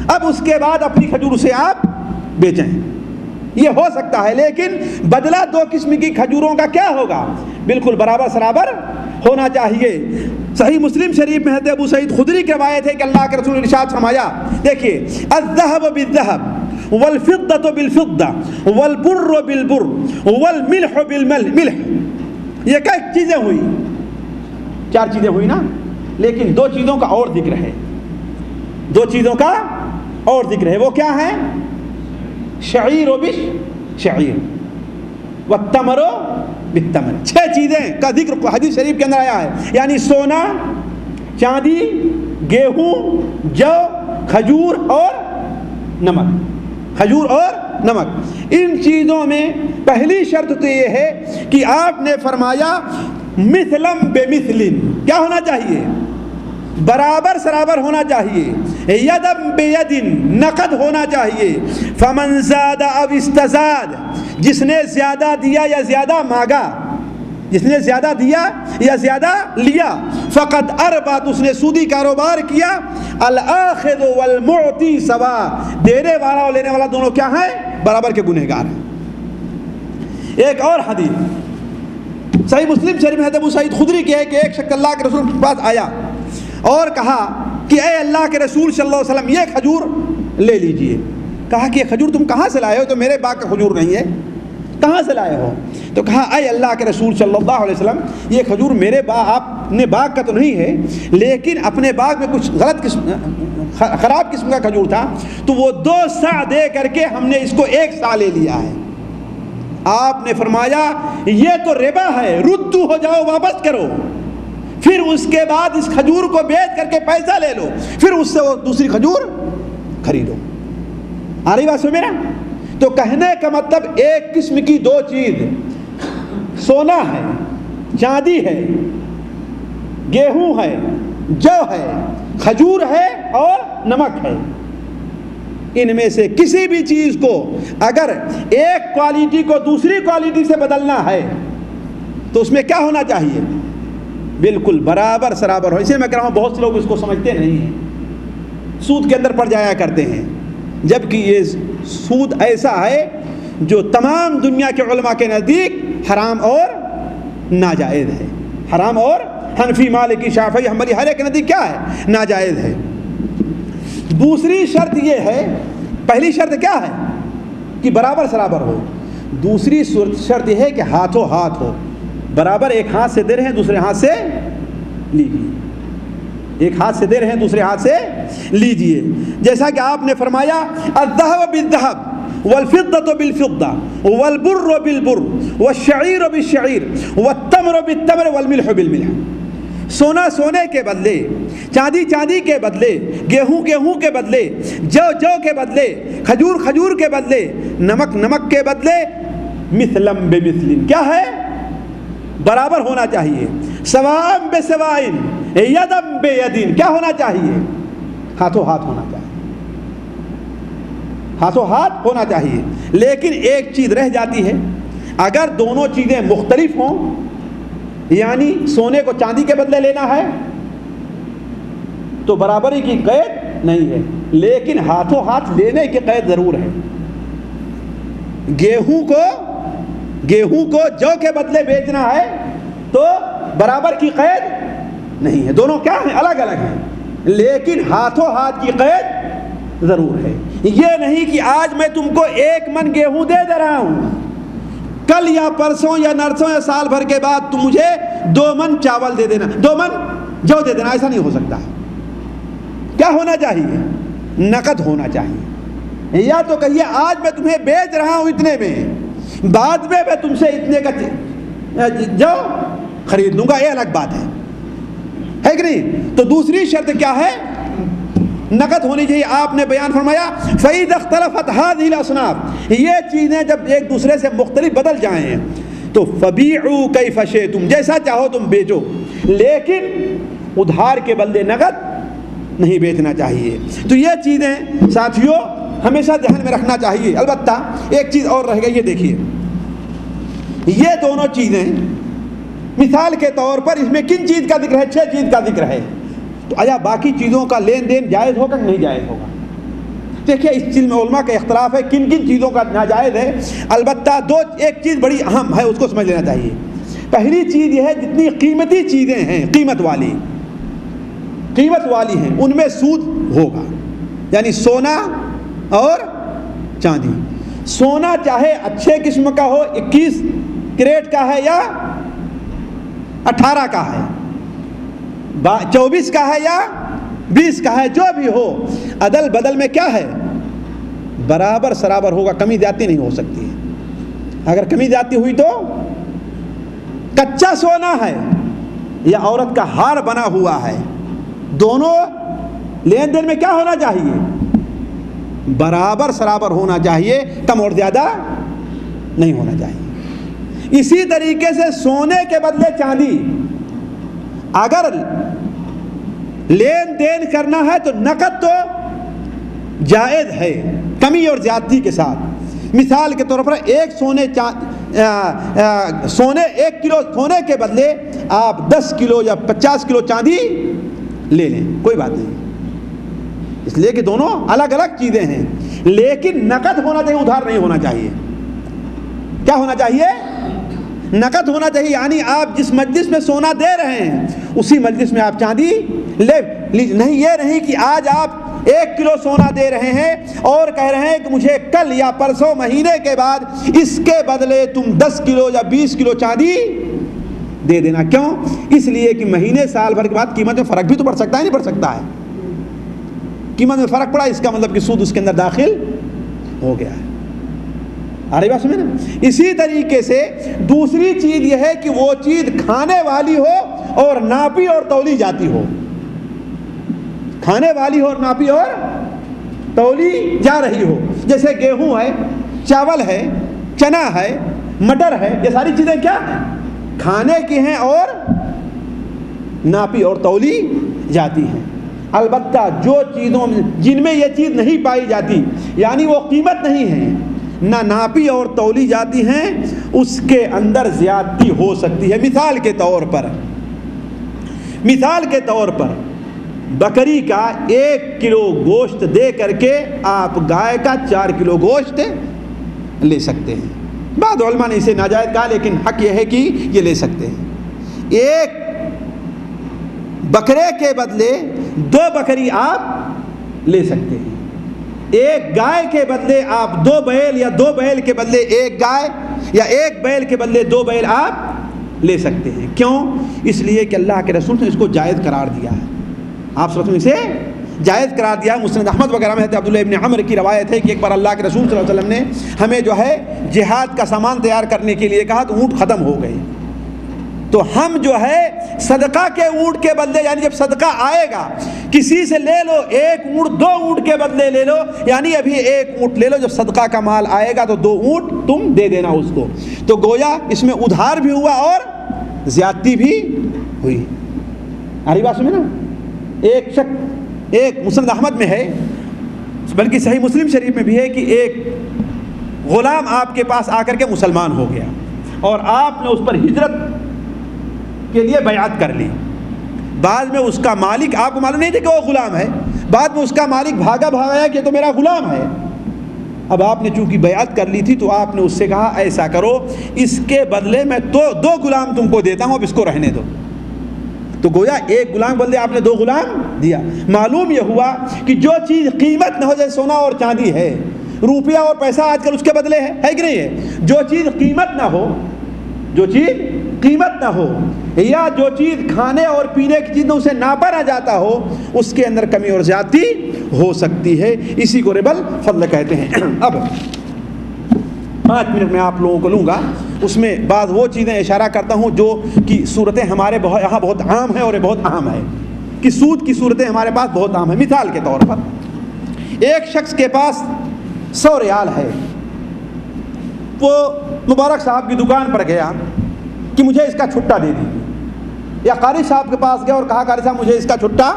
C: اب اس کے بعد اپنی کھجور سے آپ بیچیں، یہ ہو سکتا ہے۔ لیکن بدلہ دو قسم کی کھجوروں کا کیا ہوگا؟ بالکل برابر سرابر ہونا چاہیے۔ صحیح مسلم شریف میں حضرت ابو سعید خدری کی روایت ہے کہ اللہ کے رسول نے ارشاد فرمایا، دیکھیے الذهب بالذهب والفضة بالفضة والبر بالبر والملح بالملح، یہ کیا چیزیں ہوئی؟ 4 چیزیں ہوئی نا، لیکن 2 چیزوں کا اور ذکر ہے، 2 چیزوں کا اور ذکر ہے، وہ کیا ہے؟ شعیر و بالشعیر والتمر بالتمر، 6 چیزیں کا ذکر حدیث شریف کے اندر آیا ہے، یعنی سونا، چاندی، گیہوں، جو، کھجور اور نمک، کھجور اور نمک۔ ان چیزوں میں پہلی شرط تو یہ ہے کہ آپ نے فرمایا مثلم بمثل، کیا ہونا چاہیے؟ برابر سرابر ہونا چاہیے، یدم بید، نقد ہونا چاہیے۔ فمن زاد او استزاد، جس نے زیادہ دیا یا زیادہ مانگا، جس نے زیادہ دیا یا زیادہ لیا، فقد اربت، اس نے سودی کاروبار کیا۔ الاخذ والمعطی سوا، دینے والا اور لینے والا دونوں کیا ہیں؟ برابر کے گنہگار ہیں۔ ایک اور حدیث صحیح مسلم شریف میں حضرت ابو سعید خدری کی ہے کہ ایک شخص اللہ کے رسول کے پاس آیا اور کہا کہ اے اللہ کے رسول صلی اللہ علیہ وسلم یہ کھجور لے لیجئے۔ کہا کہ یہ کھجور تم کہاں سے لائے ہو؟ تو میرے باغ کا کھجور نہیں ہے، کہاں سے لائے ہو؟ تو کہا اے اللہ کے رسول صلی اللہ علیہ وسلم یہ کھجور میرے باغ، آپ نے باغ کا تو نہیں ہے، لیکن اپنے باغ میں کچھ غلط قسم، خراب قسم کا کھجور تھا، تو وہ 2 سا دے کر کے ہم نے اس کو 1 سا لے لیا ہے۔ آپ نے فرمایا یہ تو ربا ہے، ردو ہو جاؤ، واپس کرو، پھر اس کے بعد اس کھجور کو بیچ کر کے پیسہ لے لو، پھر اس سے وہ دوسری کھجور خریدو۔ آ رہی بات سو میرا؟ تو کہنے کا مطلب ایک قسم کی 2 چیز، سونا ہے، چاندی ہے، گیہوں ہے، جو ہے، کھجور ہے اور نمک ہے، ان میں سے کسی بھی چیز کو اگر ایک کوالٹی کو دوسری کوالٹی سے بدلنا ہے تو اس میں کیا ہونا چاہیے؟ بالکل برابر سرابر ہو۔ اسے میں کہہ رہا ہوں بہت سے لوگ اس کو سمجھتے نہیں ہیں، سود کے اندر پڑ جایا کرتے ہیں، جبکہ یہ سود ایسا ہے جو تمام دنیا کے علماء کے نزدیک حرام اور ناجائز ہے، حرام اور حنفی، مالکی، شافعی، حنبلی ہر ایک کے نزدیک کیا ہے؟ ناجائز ہے۔ دوسری شرط یہ ہے، پہلی شرط کیا ہے کہ برابر سرابر ہو، دوسری شرط یہ ہے کہ ہاتھوں ہاتھ ہو، برابر ایک ہاتھ سے دے رہے ہیں دوسرے ہاتھ سے لیجیے، ایک ہاتھ سے دے رہے ہیں دوسرے ہاتھ سے لیجیے۔ جیسا کہ آپ نے فرمایا الذهب بالذهب والفضة بالفضة والبر بالبر والشعير بالشعير والتمر بالتمر والملح بالملح، سونا سونے کے بدلے، چاندی چاندی کے بدلے، گیہوں گیہوں کے بدلے، جو کے بدلے، کھجور کھجور کے بدلے، نمک نمک کے بدلے، مثلم بمثل، کیا ہے؟ برابر ہونا چاہیے، سواء بسواء یدم بیدین، کیا ہونا چاہیے؟ ہاتھوں ہاتھ ہونا چاہیے، ہاتھوں ہاتھ ہونا چاہیے۔ لیکن ایک چیز رہ جاتی ہے، اگر دونوں چیزیں مختلف ہوں، یعنی سونے کو چاندی کے بدلے لینا ہے تو برابری کی قید نہیں ہے، لیکن ہاتھوں ہاتھ لینے کی قید ضرور ہے۔ گیہوں کو جو کے بدلے بیچنا ہے تو برابر کی قید نہیں ہے، دونوں کیا ہیں؟ الگ الگ ہیں، لیکن ہاتھوں ہاتھ کی قید ضرور ہے۔ یہ نہیں کہ آج میں تم کو 1 من گیہوں دے رہا ہوں، کل یا پرسوں یا نرسوں یا سال بھر کے بعد تم مجھے 2 من چاول دے دینا، 2 من جو دے دینا، ایسا نہیں ہو سکتا. کیا ہونا چاہیے؟ نقد ہونا چاہیے. یا تو کہیے آج میں تمہیں بیچ رہا ہوں اتنے میں، بعد میں تم سے اتنے کا جو خرید لوں گا، یہ الگ بات ہے کہ نہیں؟ تو دوسری شرط کیا ہے؟ نقد ہونی چاہیے. آپ نے بیان فرمایا فَإِذَا اخْتَلَفَتْ هَذِهِ الْأَصْنَافُ، یہ چیزیں جب ایک دوسرے سے مختلف بدل جائیں تو فَبِيعُوا كَيْفَ شِئْتُمْ، جیسا چاہو تم بیچو، لیکن ادھار کے بدلے نقد نہیں بیچنا چاہیے. تو یہ چیزیں ساتھیوں ہمیشہ ذہن میں رکھنا چاہیے. البتہ ایک چیز اور رہ گئی، یہ دیکھیے، یہ دونوں چیزیں مثال کے طور پر اس میں کن چیز کا ذکر ہے؟ 6 چیز کا ذکر ہے. تو آیا باقی چیزوں کا لین دین جائز ہوگا کہ نہیں جائز ہوگا؟ دیکھیے اس چیز میں علماء کا اختلاف ہے کن کن چیزوں کا ناجائز ہے. البتہ ایک چیز بڑی اہم ہے، اس کو سمجھ لینا چاہیے. پہلی چیز یہ ہے جتنی قیمتی چیزیں ہیں، قیمت والی ہیں، ان میں سود ہوگا. یعنی سونا اور چاندی. سونا چاہے اچھے قسم کا ہو، 21 کیرٹ کا ہے یا 18 کا ہے، 24 کا ہے یا 20 کا ہے، جو بھی ہو، عدل بدل میں کیا ہے؟ برابر سرابر ہوگا، کمی زیادتی نہیں ہو سکتی ہے. اگر کمی زیادتی ہوئی تو کچا سونا ہے یا عورت کا ہار بنا ہوا ہے، دونوں لین دین میں کیا ہونا چاہیے؟ برابر سرابر ہونا چاہیے، کم اور زیادہ نہیں ہونا چاہیے. اسی طریقے سے سونے کے بدلے چاندی، اگر لین دین کرنا ہے تو نقد تو جائز ہے، کمی اور زیادتی کے ساتھ. مثال کے طور پر ایک کلو سونے کے بدلے آپ 10 کلو یا 50 کلو چاندی لے لیں، کوئی بات نہیں، اس لیے کہ دونوں الگ الگ چیزیں ہیں. لیکن نقد ہونا چاہیے، ادھار نہیں ہونا چاہیے. کیا ہونا چاہیے؟ نقد ہونا چاہیے. یعنی آپ جس مجلس میں سونا دے رہے ہیں اسی مجلس میں آپ چاندی لے نہیں. یہ نہیں کہ آج آپ 1 کلو سونا دے رہے ہیں اور کہہ رہے ہیں کہ مجھے کل یا پرسوں مہینے کے بعد اس کے بدلے تم 10 کلو یا 20 کلو چاندی دے دینا. کیوں؟ اس لیے کہ مہینے سال بھر کے بعد قیمت میں فرق بھی تو پڑ سکتا ہے، نہیں پڑ سکتا ہے. قیمت میں فرق پڑا، اس کا مطلب کہ سود اس کے اندر داخل ہو گیا ہے. آ رہی بات سمجھے نا؟ اسی طریقے سے دوسری چیز یہ ہے کہ وہ چیز کھانے والی ہو اور ناپی اور تولی جاتی ہو. کھانے والی ہو اور ناپی اور تولی جا رہی ہو. جیسے گیہوں ہے، چاول ہے، چنا ہے، مٹر ہے، یہ ساری چیزیں کیا کھانے کی ہیں اور ناپی اور تولی جاتی ہیں. البتہ جو چیزوں جن میں یہ چیز نہیں پائی جاتی، یعنی وہ قیمت نہیں ہے، نہ ناپی اور تولی جاتی ہیں، اس کے اندر زیادتی ہو سکتی ہے. مثال کے طور پر بکری کا 1 کلو گوشت دے کر کے آپ گائے کا 4 کلو گوشت لے سکتے ہیں. بعض علماء نے اسے ناجائز کہا، لیکن حق یہ ہے کہ یہ لے سکتے ہیں. ایک بکرے کے بدلے 2 بکری آپ لے سکتے ہیں. ایک گائے کے بدلے آپ 2 بیل یا 2 بیل کے بدلے 1 گائے یا 1 بیل کے بدلے 2 بیل آپ لے سکتے ہیں. کیوں؟ اس لیے کہ اللہ کے رسول نے اس کو جائز قرار دیا ہے. آپ صلی اللہ علیہ وسلم سے جائز قرار دیا. مسند احمد وغیرہ میں عبداللہ ابن عمر کی روایت ہے کہ ایک بار اللہ کے رسول صلی اللہ علیہ وسلم نے ہمیں جو ہے جہاد کا سامان تیار کرنے کے لیے کہا تو اونٹ ختم ہو گئے. تو ہم جو ہے صدقہ کے اونٹ کے بدلے، یعنی جب صدقہ آئے گا کسی سے لے لو 1 اونٹ 2 اونٹ کے بدلے لے لو، یعنی ابھی 1 اونٹ لے لو، جب صدقہ کا مال آئے گا تو 2 اونٹ تم دے دینا اس کو. تو گویا اس میں ادھار بھی ہوا اور زیادتی بھی ہوئی. آری بات سمجھے نا؟ ایک مسند احمد میں ہے، بلکہ صحیح مسلم شریف میں بھی ہے کہ ایک غلام آپ کے پاس آ کر کے مسلمان ہو گیا اور آپ نے اس پر ہجرت کے لیے بیعت کر لی. بعد میں اس کا مالک، آپ کو معلوم نہیں تھا کہ وہ غلام ہے، بعد میں اس کا مالک بھاگا کہ تو میرا غلام ہے. اب آپ نے چونکہ بیعت کر لی تھی تو آپ نے اس سے کہا ایسا کرو، اس کے بدلے میں 2 غلام تم کو دیتا ہوں، اب اس کو رہنے دو. تو گویا 1 غلام بدلے آپ نے 2 غلام دیا. معلوم یہ ہوا کہ جو چیز قیمت نہ ہو، جیسے سونا اور چاندی ہے، روپیہ اور پیسہ آج کل اس کے بدلے ہے کہ نہیں ہے؟ جو چیز قیمت نہ ہو، جو چیز قیمت نہ ہو، یا جو چیز کھانے اور پینے کی چیز اسے ناپا نہ جاتا ہو، اس کے اندر کمی اور زیادتی ہو سکتی ہے، اسی کو ربا الفضل کہتے ہیں۔ اب 5 منٹ میں آپ لوگوں کو لوں گا، اس میں بعض وہ چیزیں اشارہ کرتا ہوں جو کہ صورتیں ہمارے یہاں بہت عام ہیں، اور یہ بہت عام ہے کہ سود کی صورتیں ہمارے پاس بہت عام ہیں۔ مثال کے طور پر ایک شخص کے پاس 100 ریال ہے، وہ مبارک صاحب کی دکان پر گیا کہ مجھے اس کا چھٹا دے دیجیے، یا قاری صاحب کے پاس گیا اور کہا قاری صاحب مجھے اس کا چھٹا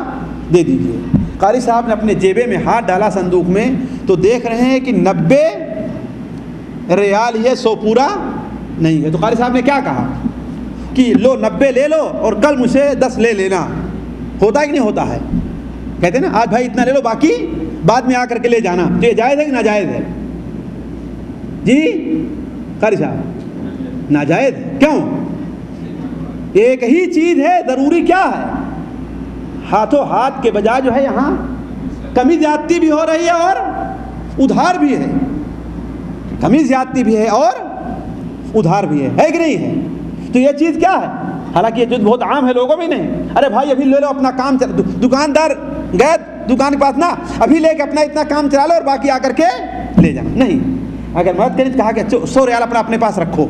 C: دے دیجیے۔ قاری صاحب نے اپنے جیبے میں ہاتھ ڈالا صندوق میں، تو دیکھ رہے ہیں کہ 90 ریال یہ 100 پورا نہیں ہے۔ تو قاری صاحب نے کیا کہا کہ لو 90 لے لو اور کل مجھ سے 10 لے لینا۔ ہوتا ہے کہ نہیں ہوتا ہے؟ کہتے ہیں نا آج بھائی اتنا لے لو، باقی بعد میں آ کر کے لے جانا۔ تو یہ جائز ہے کہ ناجائز ہے؟ جی قاری صاحب ناجائز ہے۔ کیوں؟ ایک ہی چیز ہے، ضروری کیا ہے؟ ہاتھوں ہاتھ کے بجائے جو ہے یہاں کمی زیادتی بھی ہو رہی ہے اور ادھار بھی ہے، کمی زیادتی بھی ہے اور ادھار بھی ہے کہ نہیں ہے؟ تو یہ چیز کیا ہے؟ حالانکہ یہ چیز بہت عام ہے لوگوں میں نہیں۔ ارے بھائی ابھی لے لو اپنا کام چلا، دکاندار گئے دکان کے پاس نا، ابھی لے کے اپنا اتنا کام چلا لو اور باقی آ کر کے لے جانا۔ نہیں، اگر مدد کریں تو کہا کہ 100 ریال اپنے پاس رکھو،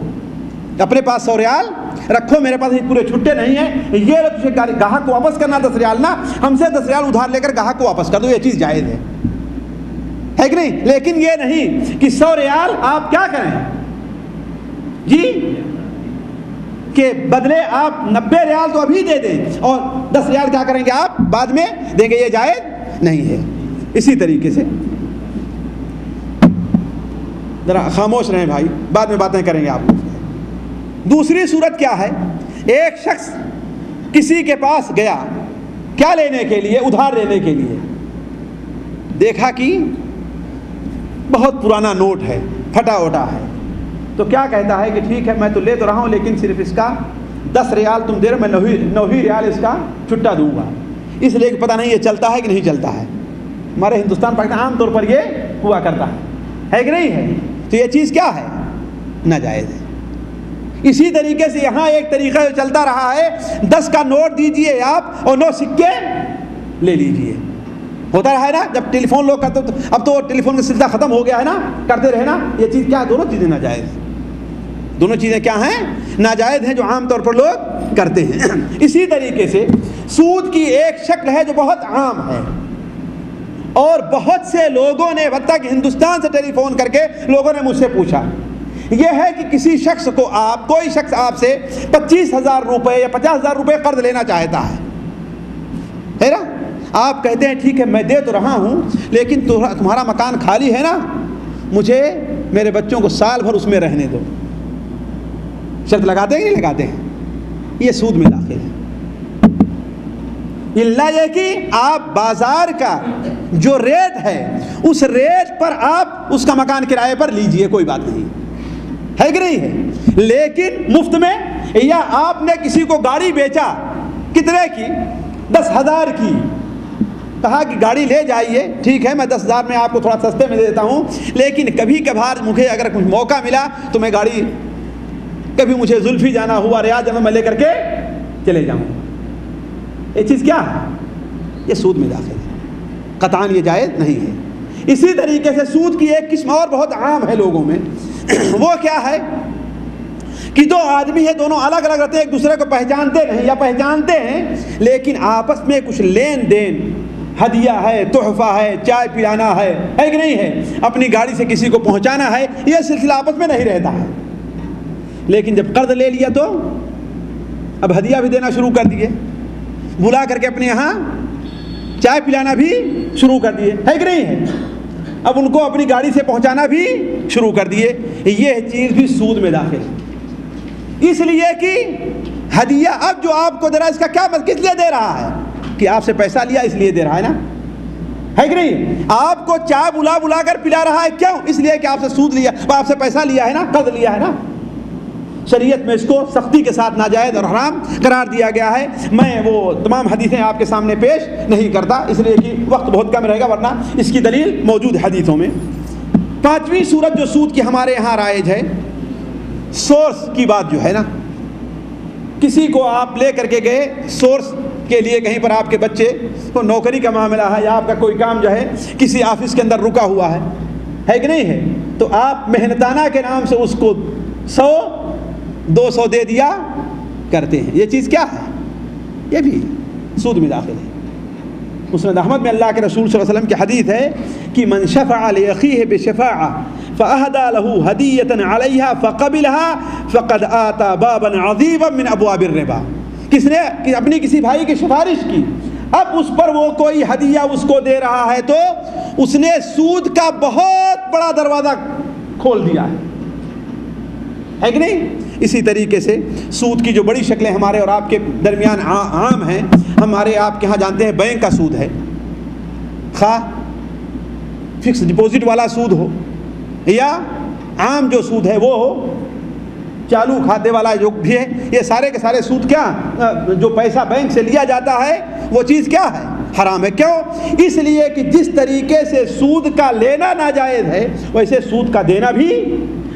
C: اپنے پاس 100 ریال رکھو، میرے پاس پورے چھٹے نہیں ہیں، یہ لو تجھے گاہک کو واپس کرنا 10 ریال نا، ہم سے 10 ریال ادھار لے کر گاہک کو واپس کر دو، یہ چیز جائز ہے کہ نہیں؟ لیکن یہ نہیں کہ 100 ریال آپ کیا کریں جی کہ بدلے آپ 90 ریال تو ابھی دے دیں اور 10 ریال کیا کریں گے آپ بعد میں دیں گے، یہ جائز نہیں ہے۔ اسی طریقے سے ذرا خاموش رہیں بھائی، بعد میں باتیں کریں گے آپ۔ دوسری صورت کیا ہے؟ ایک شخص کسی کے پاس گیا، کیا لینے کے لیے؟ ادھار لینے کے لیے۔ دیکھا کہ بہت پرانا نوٹ ہے، پھٹا وٹا ہے، تو کیا کہتا ہے کہ ٹھیک ہے میں تو لے تو رہا ہوں، لیکن صرف اس کا 10 ریال تم دے رہے، میں 9 ریال اس کا چھٹا دوں گا، اس لیے کہ پتہ نہیں یہ چلتا ہے کہ نہیں چلتا ہے۔ ہمارے ہندوستان پاکستان عام طور پر یہ ہوا کرتا ہے کہ نہیں ہے؟ تو یہ چیز کیا ہے؟ ناجائز ہے۔ اسی طریقے سے یہاں ایک طریقہ جو چلتا رہا ہے، 10 کا نوٹ دیجئے آپ اور 9 سکے لے لیجئے، ہوتا رہا ہے نا جب ٹیلی فون لوگ کرتے، اب تو ٹیلی فون کا سلسلہ ختم ہو گیا ہے نا، کرتے رہے نا۔ یہ چیز کیا ہے؟ دونوں چیزیں ناجائز، دونوں چیزیں کیا ہیں؟ ناجائز ہیں، جو عام طور پر لوگ کرتے ہیں۔ اسی طریقے سے سود کی ایک شکل ہے جو بہت عام ہے، اور بہت سے لوگوں نے، حتیٰ کہ ہندوستان سے ٹیلی فون کر کے لوگوں نے مجھ سے پوچھا، یہ ہے کہ کسی شخص کو کوئی شخص آپ سے 25,000 روپے یا 50,000 روپے قرض لینا چاہتا ہے نا، آپ کہتے ہیں ٹھیک ہے میں دے تو رہا ہوں، لیکن تمہارا مکان خالی ہے نا، مجھے میرے بچوں کو سال بھر اس میں رہنے دو۔ شرط لگاتے ہیں کہ نہیں لگاتے ہیں؟ یہ سود میں داخل ہے۔ اللہ یہ کہ آپ بازار کا جو ریٹ ہے اس ریٹ پر آپ اس کا مکان کرائے پر لیجئے، کوئی بات نہیں ہے کہ نہیں ہے، لیکن مفت میں، یا آپ نے کسی کو گاڑی بیچا کتنے کی؟ 10,000 کی، کہا کہ گاڑی لے جائیے، ٹھیک ہے میں 10,000 میں آپ کو تھوڑا سستے میں دے دیتا ہوں، لیکن کبھی کبھار مجھے اگر کچھ موقع ملا تو میں گاڑی، کبھی مجھے زلفی جانا ہوا، ریاض جانا، میں لے کر کے چلے جاؤں۔ یہ چیز کیا ہے؟ یہ سود میں داخل ہے، قطعاً یہ جائز نہیں ہے۔ اسی طریقے سے سود کی ایک قسم اور بہت عام ہے لوگوں میں، وہ کیا ہے کہ 2 آدمی ہیں، دونوں الگ الگ رہتے ہیں، ایک دوسرے کو پہچانتے نہیں یا پہچانتے ہیں، لیکن آپس میں کچھ لین دین، ہدیہ ہے، تحفہ ہے، چائے پلانا ہے کہ نہیں ہے، اپنی گاڑی سے کسی کو پہنچانا ہے، یہ سلسلہ آپس میں نہیں رہتا ہے، لیکن جب قرض لے لیا تو اب ہدیہ بھی دینا شروع کر دیے، بلا کر کے اپنے یہاں چائے پلانا بھی شروع کر دیے، ہے کہ نہیں ہے، اب ان کو اپنی گاڑی سے پہنچانا بھی شروع کر دیے، یہ چیز بھی سود میں داخل ہے۔ اس لیے کہ ہدیہ اب جو آپ کو دے رہا ہے، اس کا کیا مطلب، کس لیے دے رہا ہے؟ کہ آپ سے پیسہ لیا اس لیے دے رہا ہے نا، ہے کہ نہیں؟ آپ کو چائے بلا بلا کر پلا رہا ہے، کیوں؟ اس لیے کہ آپ سے سود لیا، آپ سے پیسہ لیا ہے نا، قرض لیا ہے نا۔ شریعت میں اس کو سختی کے ساتھ ناجائز اور حرام قرار دیا گیا ہے۔ میں وہ تمام حدیثیں آپ کے سامنے پیش نہیں کرتا، اس لیے کہ وقت بہت کم رہے گا، ورنہ اس کی دلیل موجود ہے حدیثوں میں۔ 5ویں صورت جو سود کی ہمارے یہاں رائج ہے، سورس کی بات جو ہے نا، کسی کو آپ لے کر کے گئے سورس کے لیے، کہیں پر آپ کے بچے کو نوکری کا معاملہ ہے یا آپ کا کوئی کام جو ہے کسی آفس کے اندر رکا ہوا ہے کہ نہیں ہے، تو آپ محنتانہ کے نام سے اس کو 100-200 دے دیا کرتے ہیں. یہ چیز کیا ہے؟ یہ بھی سود میں داخل ہے. مسند احمد میں اللہ کے رسول صلی اللہ علیہ وسلم کی حدیث ہے کہ من شفع لأخیہ بشفاعہ فأہدى له ہدیۃ علیہا فقبلها فقد آتى بابا عظیما من ابواب الربا. کس نے اپنی کسی بھائی کی سفارش کی، اب اس پر وہ کوئی ہدیہ اس کو دے رہا ہے تو اس نے سود کا بہت بڑا دروازہ کھول دیا ہے کہ نہیں؟ اسی طریقے سے سود کی جو بڑی شکلیں ہمارے اور آپ کے درمیان عام ہیں، ہمارے آپ کے ہاں جانتے ہیں بینک کا سود ہے، خواہ فکس ڈپوزٹ والا سود ہو یا عام جو سود ہے وہ ہو، چالو کھاتے والا جو بھی ہے، یہ سارے کے سارے سود کیا، جو پیسہ بینک سے لیا جاتا ہے وہ چیز کیا ہے؟ حرام ہے. کیوں؟ اس لیے کہ جس طریقے سے سود کا لینا ناجائز ہے ویسے سود کا دینا بھی،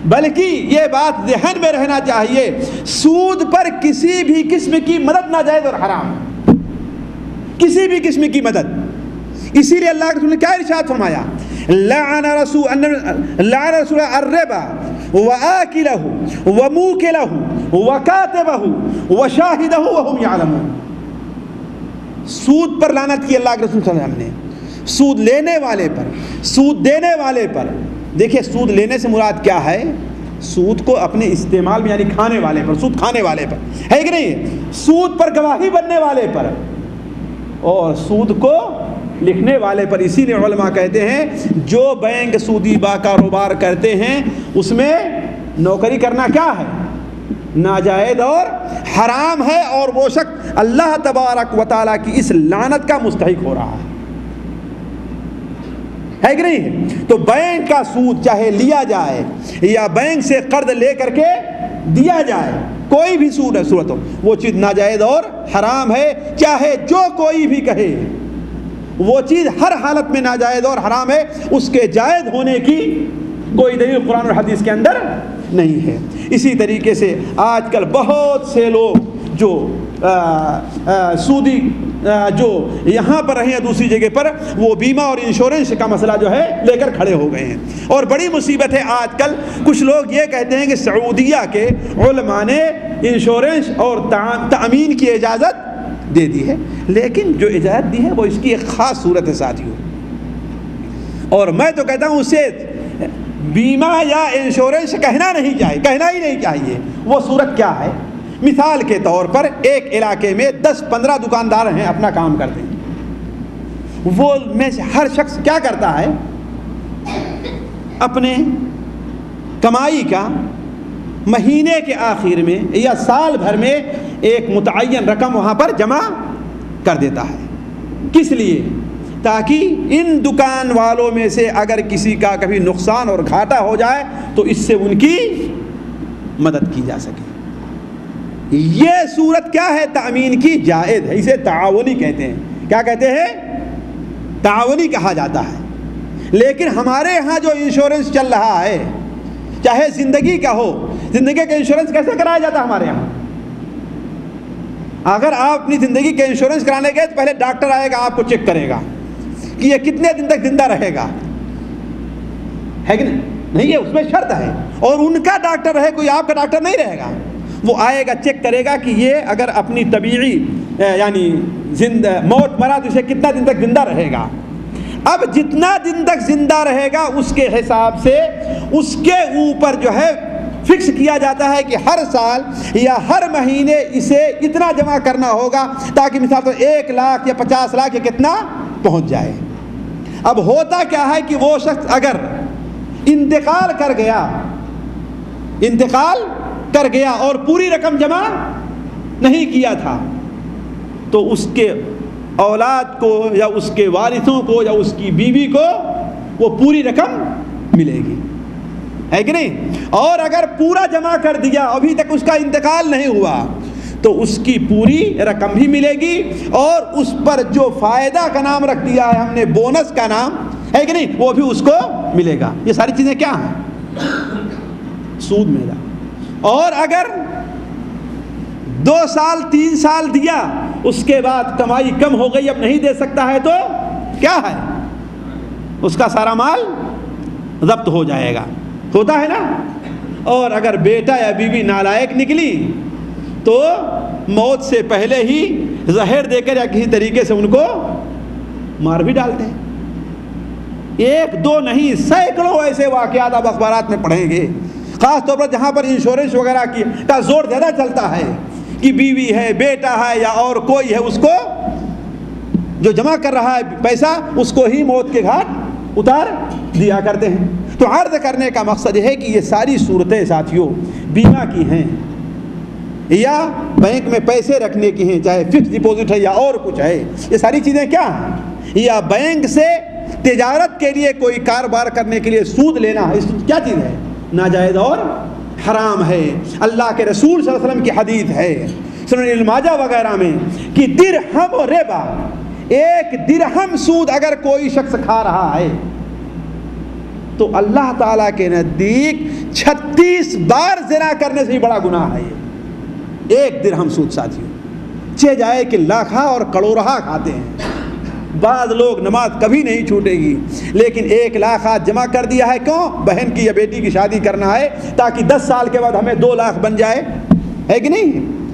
C: بلکہ یہ بات ذہن میں رہنا چاہیے، سود پر کسی بھی قسم کی مدد ناجائز اور حرام ہے، کسی بھی قسم کی مدد. اسی لیے اللہ کے رسول نے کیا ارشاد فرمایا؟ لعن رسول الربا وآکلہ وموکلہ وکاتبہ وشاہدہ وہم یعلمون. سود پر لعنت کی اللہ کے رسول صلی اللہ علیہ وسلم نے، سود لینے والے پر، سود دینے والے پر. دیکھیے سود لینے سے مراد کیا ہے؟ سود کو اپنے استعمال میں یعنی کھانے والے پر، سود کھانے والے پر ہے کہ نہیں، سود پر گواہی بننے والے پر اور سود کو لکھنے والے پر. اسی لیے علماء کہتے ہیں جو بینک سودی با کاروبار کرتے ہیں اس میں نوکری کرنا کیا ہے؟ ناجائز اور حرام ہے، اور وہ شخص اللہ تبارک و تعالیٰ کی اس لعنت کا مستحق ہو رہا ہے کہ نہیں ہے. تو بینک کا سود چاہے لیا جائے یا بینک سے قرض لے کر کے دیا جائے، کوئی بھی سود ہے صورت ہو، وہ چیز ناجائز اور حرام ہے، چاہے جو کوئی بھی کہے. وہ چیز ہر حالت میں ناجائز اور حرام ہے، اس کے جائز ہونے کی کوئی دلیل قرآن اور حدیث کے اندر نہیں ہے. اسی طریقے سے آج کل بہت سے لوگ جو سودی جو یہاں پر رہے ہیں دوسری جگہ پر، وہ بیمہ اور انشورنس کا مسئلہ جو ہے لے کر کھڑے ہو گئے ہیں. اور بڑی مصیبت ہے آج کل، کچھ لوگ یہ کہتے ہیں کہ سعودیہ کے علماء نے انشورنس اور تأمین کی اجازت دے دی ہے، لیکن جو اجازت دی ہے وہ اس کی ایک خاص صورت ہے ساتھیوں. اور میں تو کہتا ہوں اسے بیمہ یا انشورنس کہنا نہیں چاہیے، کہنا ہی نہیں چاہیے. وہ صورت کیا ہے؟ مثال کے طور پر ایک علاقے میں 10-15 دکاندار ہیں، اپنا کام کرتے ہیں. وہ میں سے ہر شخص کیا کرتا ہے؟ اپنے کمائی کا مہینے کے آخر میں یا سال بھر میں ایک متعین رقم وہاں پر جمع کر دیتا ہے. کس لیے؟ تاکہ ان دکان والوں میں سے اگر کسی کا کبھی نقصان اور گھاٹا ہو جائے تو اس سے ان کی مدد کی جا سکے. یہ صورت کیا ہے؟ تأمین کی جائز ہے، اسے تعاونی کہتے ہیں. کیا کہتے ہیں؟ تعاونی کہا جاتا ہے. لیکن ہمارے ہاں جو انشورنس چل رہا ہے، چاہے زندگی کا ہو، زندگی کا انشورنس کیسے کرایا جاتا ہے ہمارے یہاں؟ اگر آپ اپنی زندگی کا انشورنس کرانے گئے تو پہلے ڈاکٹر آئے گا، آپ کو چیک کرے گا کہ یہ کتنے دن تک زندہ رہے گا، ہے کہ نہیں؟ یہ اس میں شرط ہے. اور ان کا ڈاکٹر رہے، کوئی آپ کا ڈاکٹر نہیں رہے گا. وہ آئے گا، چیک کرے گا کہ یہ اگر اپنی طبیعی یعنی موت مرا تو اسے کتنا دن تک زندہ رہے گا. اب جتنا دن تک زندہ رہے گا اس کے حساب سے اس کے اوپر جو ہے فکس کیا جاتا ہے کہ ہر سال یا ہر مہینے اسے اتنا جمع کرنا ہوگا، تاکہ مثال تو 1 لاکھ یا 50 لاکھ یا کتنا پہنچ جائے. اب ہوتا کیا ہے کہ وہ شخص اگر انتقال کر گیا اور پوری رقم جمع نہیں کیا تھا تو اس کے اولاد کو یا اس کے وارثوں کو یا اس کی بیوی کو وہ پوری رقم ملے گی، ہے کہ نہیں؟ اور اگر پورا جمع کر دیا ابھی تک اس کا انتقال نہیں ہوا تو اس کی پوری رقم بھی ملے گی، اور اس پر جو فائدہ کا نام رکھ دیا ہے ہم نے، بونس کا نام ہے کہ نہیں, وہ بھی اس کو ملے گا. یہ ساری چیزیں کیا ہیں؟ سود ملے گا. اور اگر 2 سال 3 سال دیا, اس کے بعد کمائی کم ہو گئی, اب نہیں دے سکتا ہے, تو کیا ہے, اس کا سارا مال ضبط ہو جائے گا. ہوتا ہے نا. اور اگر بیٹا یا بیوی نالائق نکلی تو موت سے پہلے ہی زہر دے کر یا کسی طریقے سے ان کو مار بھی ڈالتے ہیں. 1 2 نہیں, سینکڑوں ایسے واقعات آپ اخبارات میں پڑھیں گے, خاص طور پر جہاں پر انشورنس وغیرہ کا زور زیادہ چلتا ہے کہ بیوی ہے, بیٹا ہے یا اور کوئی ہے, اس کو جو جمع کر رہا ہے پیسہ, اس کو ہی موت کے گھاٹ اتار دیا کرتے ہیں. تو عرض کرنے کا مقصد ہے کہ یہ ساری صورتیں ساتھیوں بیمہ کی ہیں یا بینک میں پیسے رکھنے کی ہیں, چاہے فکس ڈپوزٹ ہے یا اور کچھ ہے. یہ ساری چیزیں کیا ہیں؟ یا بینک سے تجارت کے لیے کوئی کاروبار کرنے کے لیے سود لینا ہے. کیا چیز ہے؟ ناجائز اور حرام ہے. اللہ کے رسول صلی اللہ علیہ وسلم کی حدیث ہے سنن ابن ماجہ وغیرہ میں کہ درہم و ربا, 1 درہم سود اگر کوئی شخص کھا رہا ہے تو اللہ تعالیٰ کے نزدیک 36 بار زنا کرنے سے بھی بڑا گناہ ہے. یہ 1 درہم سود ساتھیوں, چہ جائے کہ لاکھاں اور کروڑہا کھاتے ہیں. بعض لوگ نماز کبھی نہیں چھوٹے گی, لیکن 1 لاکھ آج جمع کر دیا ہے. کیوں؟ بہن کی یا بیٹی کی شادی کرنا ہے تاکہ 10 سال کے بعد ہمیں 2 لاکھ بن جائے, ہے کہ نہیں.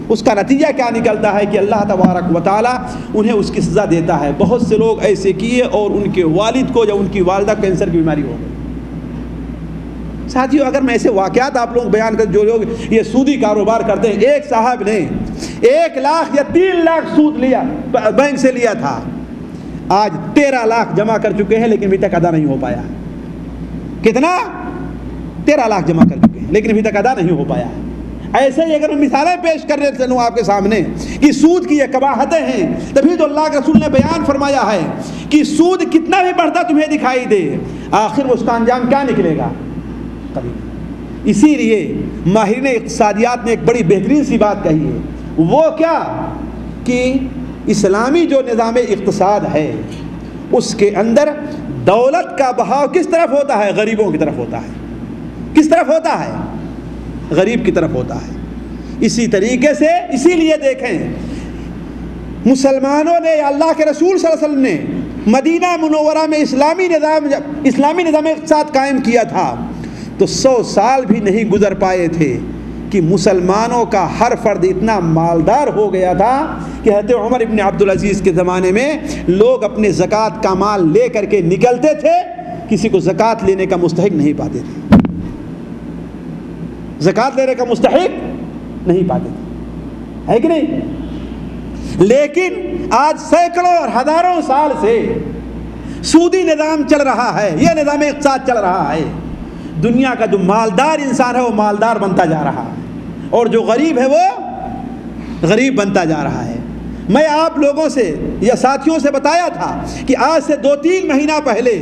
C: اس کا نتیجہ کیا نکلتا ہے کہ اللہ تبارک و تعالیٰ انہیں اس کی سزا دیتا ہے. بہت سے لوگ ایسے کیے اور ان کے والد کو یا ان کی والدہ کینسر کی بیماری ہو گئی. ساتھیوں اگر میں ایسے واقعات آپ لوگ بیان کر, جو لوگ یہ سودی کاروبار کرتے ہیں, ایک صاحب نے 1 لاکھ یا 3 لاکھ سود لیا, بینک سے لیا تھا, آج 13 لاکھ جمع کر چکے ہیں لیکن ابھی تک ادا نہیں ہو پایا. کتنا؟ 13 لاکھ جمع کر چکے ہیں لیکن ابھی تک ادا نہیں ہو پایا. ایسے ہی اگر مثالیں پیش کر رہے چلوں آپ کے سامنے کہ سود کی یہ قباحتیں ہیں, تبھی تو اللہ کے رسول نے بیان فرمایا ہے کہ سود کتنا بھی بڑھتا تمہیں دکھائی دے, آخر اس کا انجام کیا نکلے گا؟ قریب. اسی لیے ماہرین اقتصادیات نے ایک بڑی بہترین سی بات کہی ہے. وہ کیا کہ اسلامی جو نظام اقتصاد ہے اس کے اندر دولت کا بہاؤ کس طرف ہوتا ہے؟ غریبوں کی طرف ہوتا ہے. کس طرف ہوتا ہے؟ غریب کی طرف ہوتا ہے. اسی طریقے سے اسی لیے دیکھیں مسلمانوں نے, اللہ کے رسول صلی اللہ علیہ وسلم نے مدینہ منورہ میں اسلامی نظام اقتصاد قائم کیا تھا تو 100 سال بھی نہیں گزر پائے تھے کہ مسلمانوں کا ہر فرد اتنا مالدار ہو گیا تھا کہ حضرت عمر ابن عبدالعزیز کے زمانے میں لوگ اپنے زکوٰۃ کا مال لے کر کے نکلتے تھے, کسی کو زکوٰۃ لینے کا مستحق نہیں پاتے تھے. زکوٰۃ لینے کا مستحق نہیں پاتے تھے, ہے کہ نہیں. لیکن آج سینکڑوں اور ہزاروں سال سے سودی نظام چل رہا ہے, یہ نظام اقتصاد چل رہا ہے. دنیا کا جو مالدار انسان ہے وہ مالدار بنتا جا رہا ہے اور جو غریب ہے وہ غریب بنتا جا رہا ہے. میں آپ لوگوں سے یا ساتھیوں سے بتایا تھا کہ آج سے 2-3 مہینہ پہلے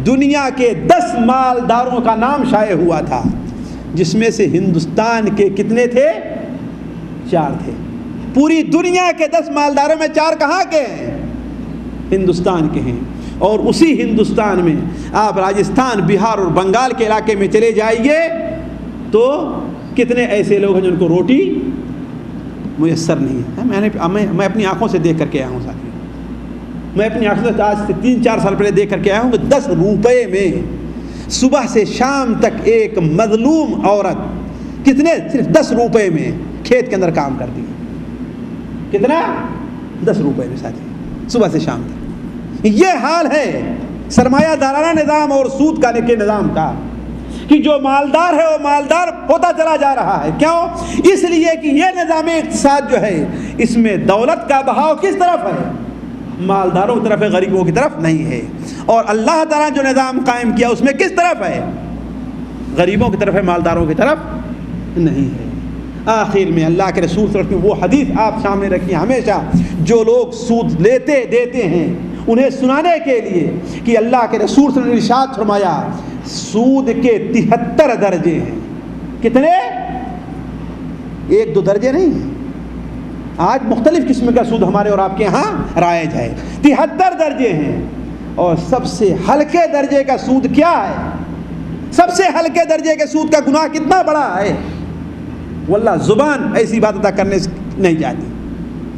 C: دنیا کے 10 مالداروں کا نام شائع ہوا تھا, جس میں سے ہندوستان کے کتنے تھے؟ 4 تھے. پوری دنیا کے 10 مالداروں میں 4 کہاں کے ہیں؟ ہندوستان کے ہیں. اور اسی ہندوستان میں آپ راجستھان, بہار اور بنگال کے علاقے میں چلے جائیے تو کتنے ایسے لوگ ہیں جن کو روٹی میسر نہیں ہے. میں اپنی آنکھوں سے دیکھ کر کے آیا ہوں ساتھیوں, میں اپنی آنکھوں سے آج سے 3-4 سال پہلے دیکھ کر کے آیا ہوں کہ 10 روپے میں صبح سے شام تک ایک مظلوم عورت کتنے, صرف 10 روپے میں کھیت کے اندر کام کرتی ہے. کتنا؟ 10 روپے میں ساتھی, صبح سے شام تک. یہ حال ہے سرمایہ دارانہ نظام اور سود کا کے نظام کا کہ جو مالدار ہے وہ مالدار ہوتا چلا جا رہا ہے. کیوں؟ اس لیے کہ یہ نظام اقتصاد جو ہے اس میں دولت کا بہاؤ کس طرف ہے؟ مالداروں کی طرف ہے, غریبوں کی طرف نہیں ہے. اور اللہ تعالیٰ جو نظام قائم کیا اس میں کس طرف ہے؟ غریبوں کی طرف ہے, مالداروں کی طرف نہیں ہے. آخر میں اللہ کے رسول صلی اللہ علیہ وسلم وہ حدیث آپ سامنے رکھیے ہمیشہ, جو لوگ سود لیتے دیتے ہیں انہیں سنانے کے لیے کہ اللہ کے رسول صلی اللہ علیہ وسلم نے ارشاد فرمایا سود کے 73 درجے ہیں. کتنے؟ 1-2 درجے نہیں ہیں. آج مختلف قسم کا سود ہمارے اور آپ کے ہاں رائج ہے. 73 درجے ہیں. اور سب سے ہلکے درجے کا سود کیا ہے؟ سب سے ہلکے درجے کے سود کا گناہ کتنا بڑا ہے؟ واللہ زبان ایسی بات ادا کرنے نہیں جاتی،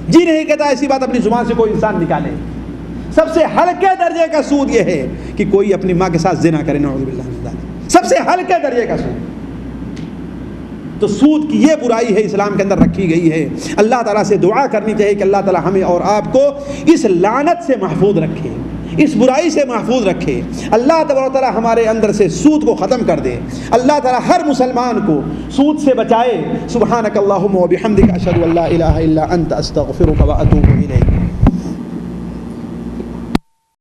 C: جی نہیں کہتا ایسی بات اپنی زبان سے کوئی انسان نکالے۔ سب سے ہلکے درجے کا سود یہ ہے کہ کوئی اپنی ماں کے ساتھ زنا کرے، نعوذ باللہ من ذالک، سب سے ہلکے درجے کا سود۔ تو سود کی یہ برائی ہے اسلام کے اندر رکھی گئی ہے۔ اللہ تعالیٰ سے دعا کرنی چاہیے کہ اللہ تعالیٰ ہمیں اور آپ کو اس لعنت سے محفوظ رکھے، اس برائی سے محفوظ رکھے۔ اللہ تبارک و تعالیٰ ہمارے اندر سے سود کو ختم کر دے۔ اللہ تعالیٰ ہر مسلمان کو سود سے بچائے۔ سبحانک اللہم و بحمدک، اشہد ان لا الہ الا انت، استغفرک و اتوب الیک۔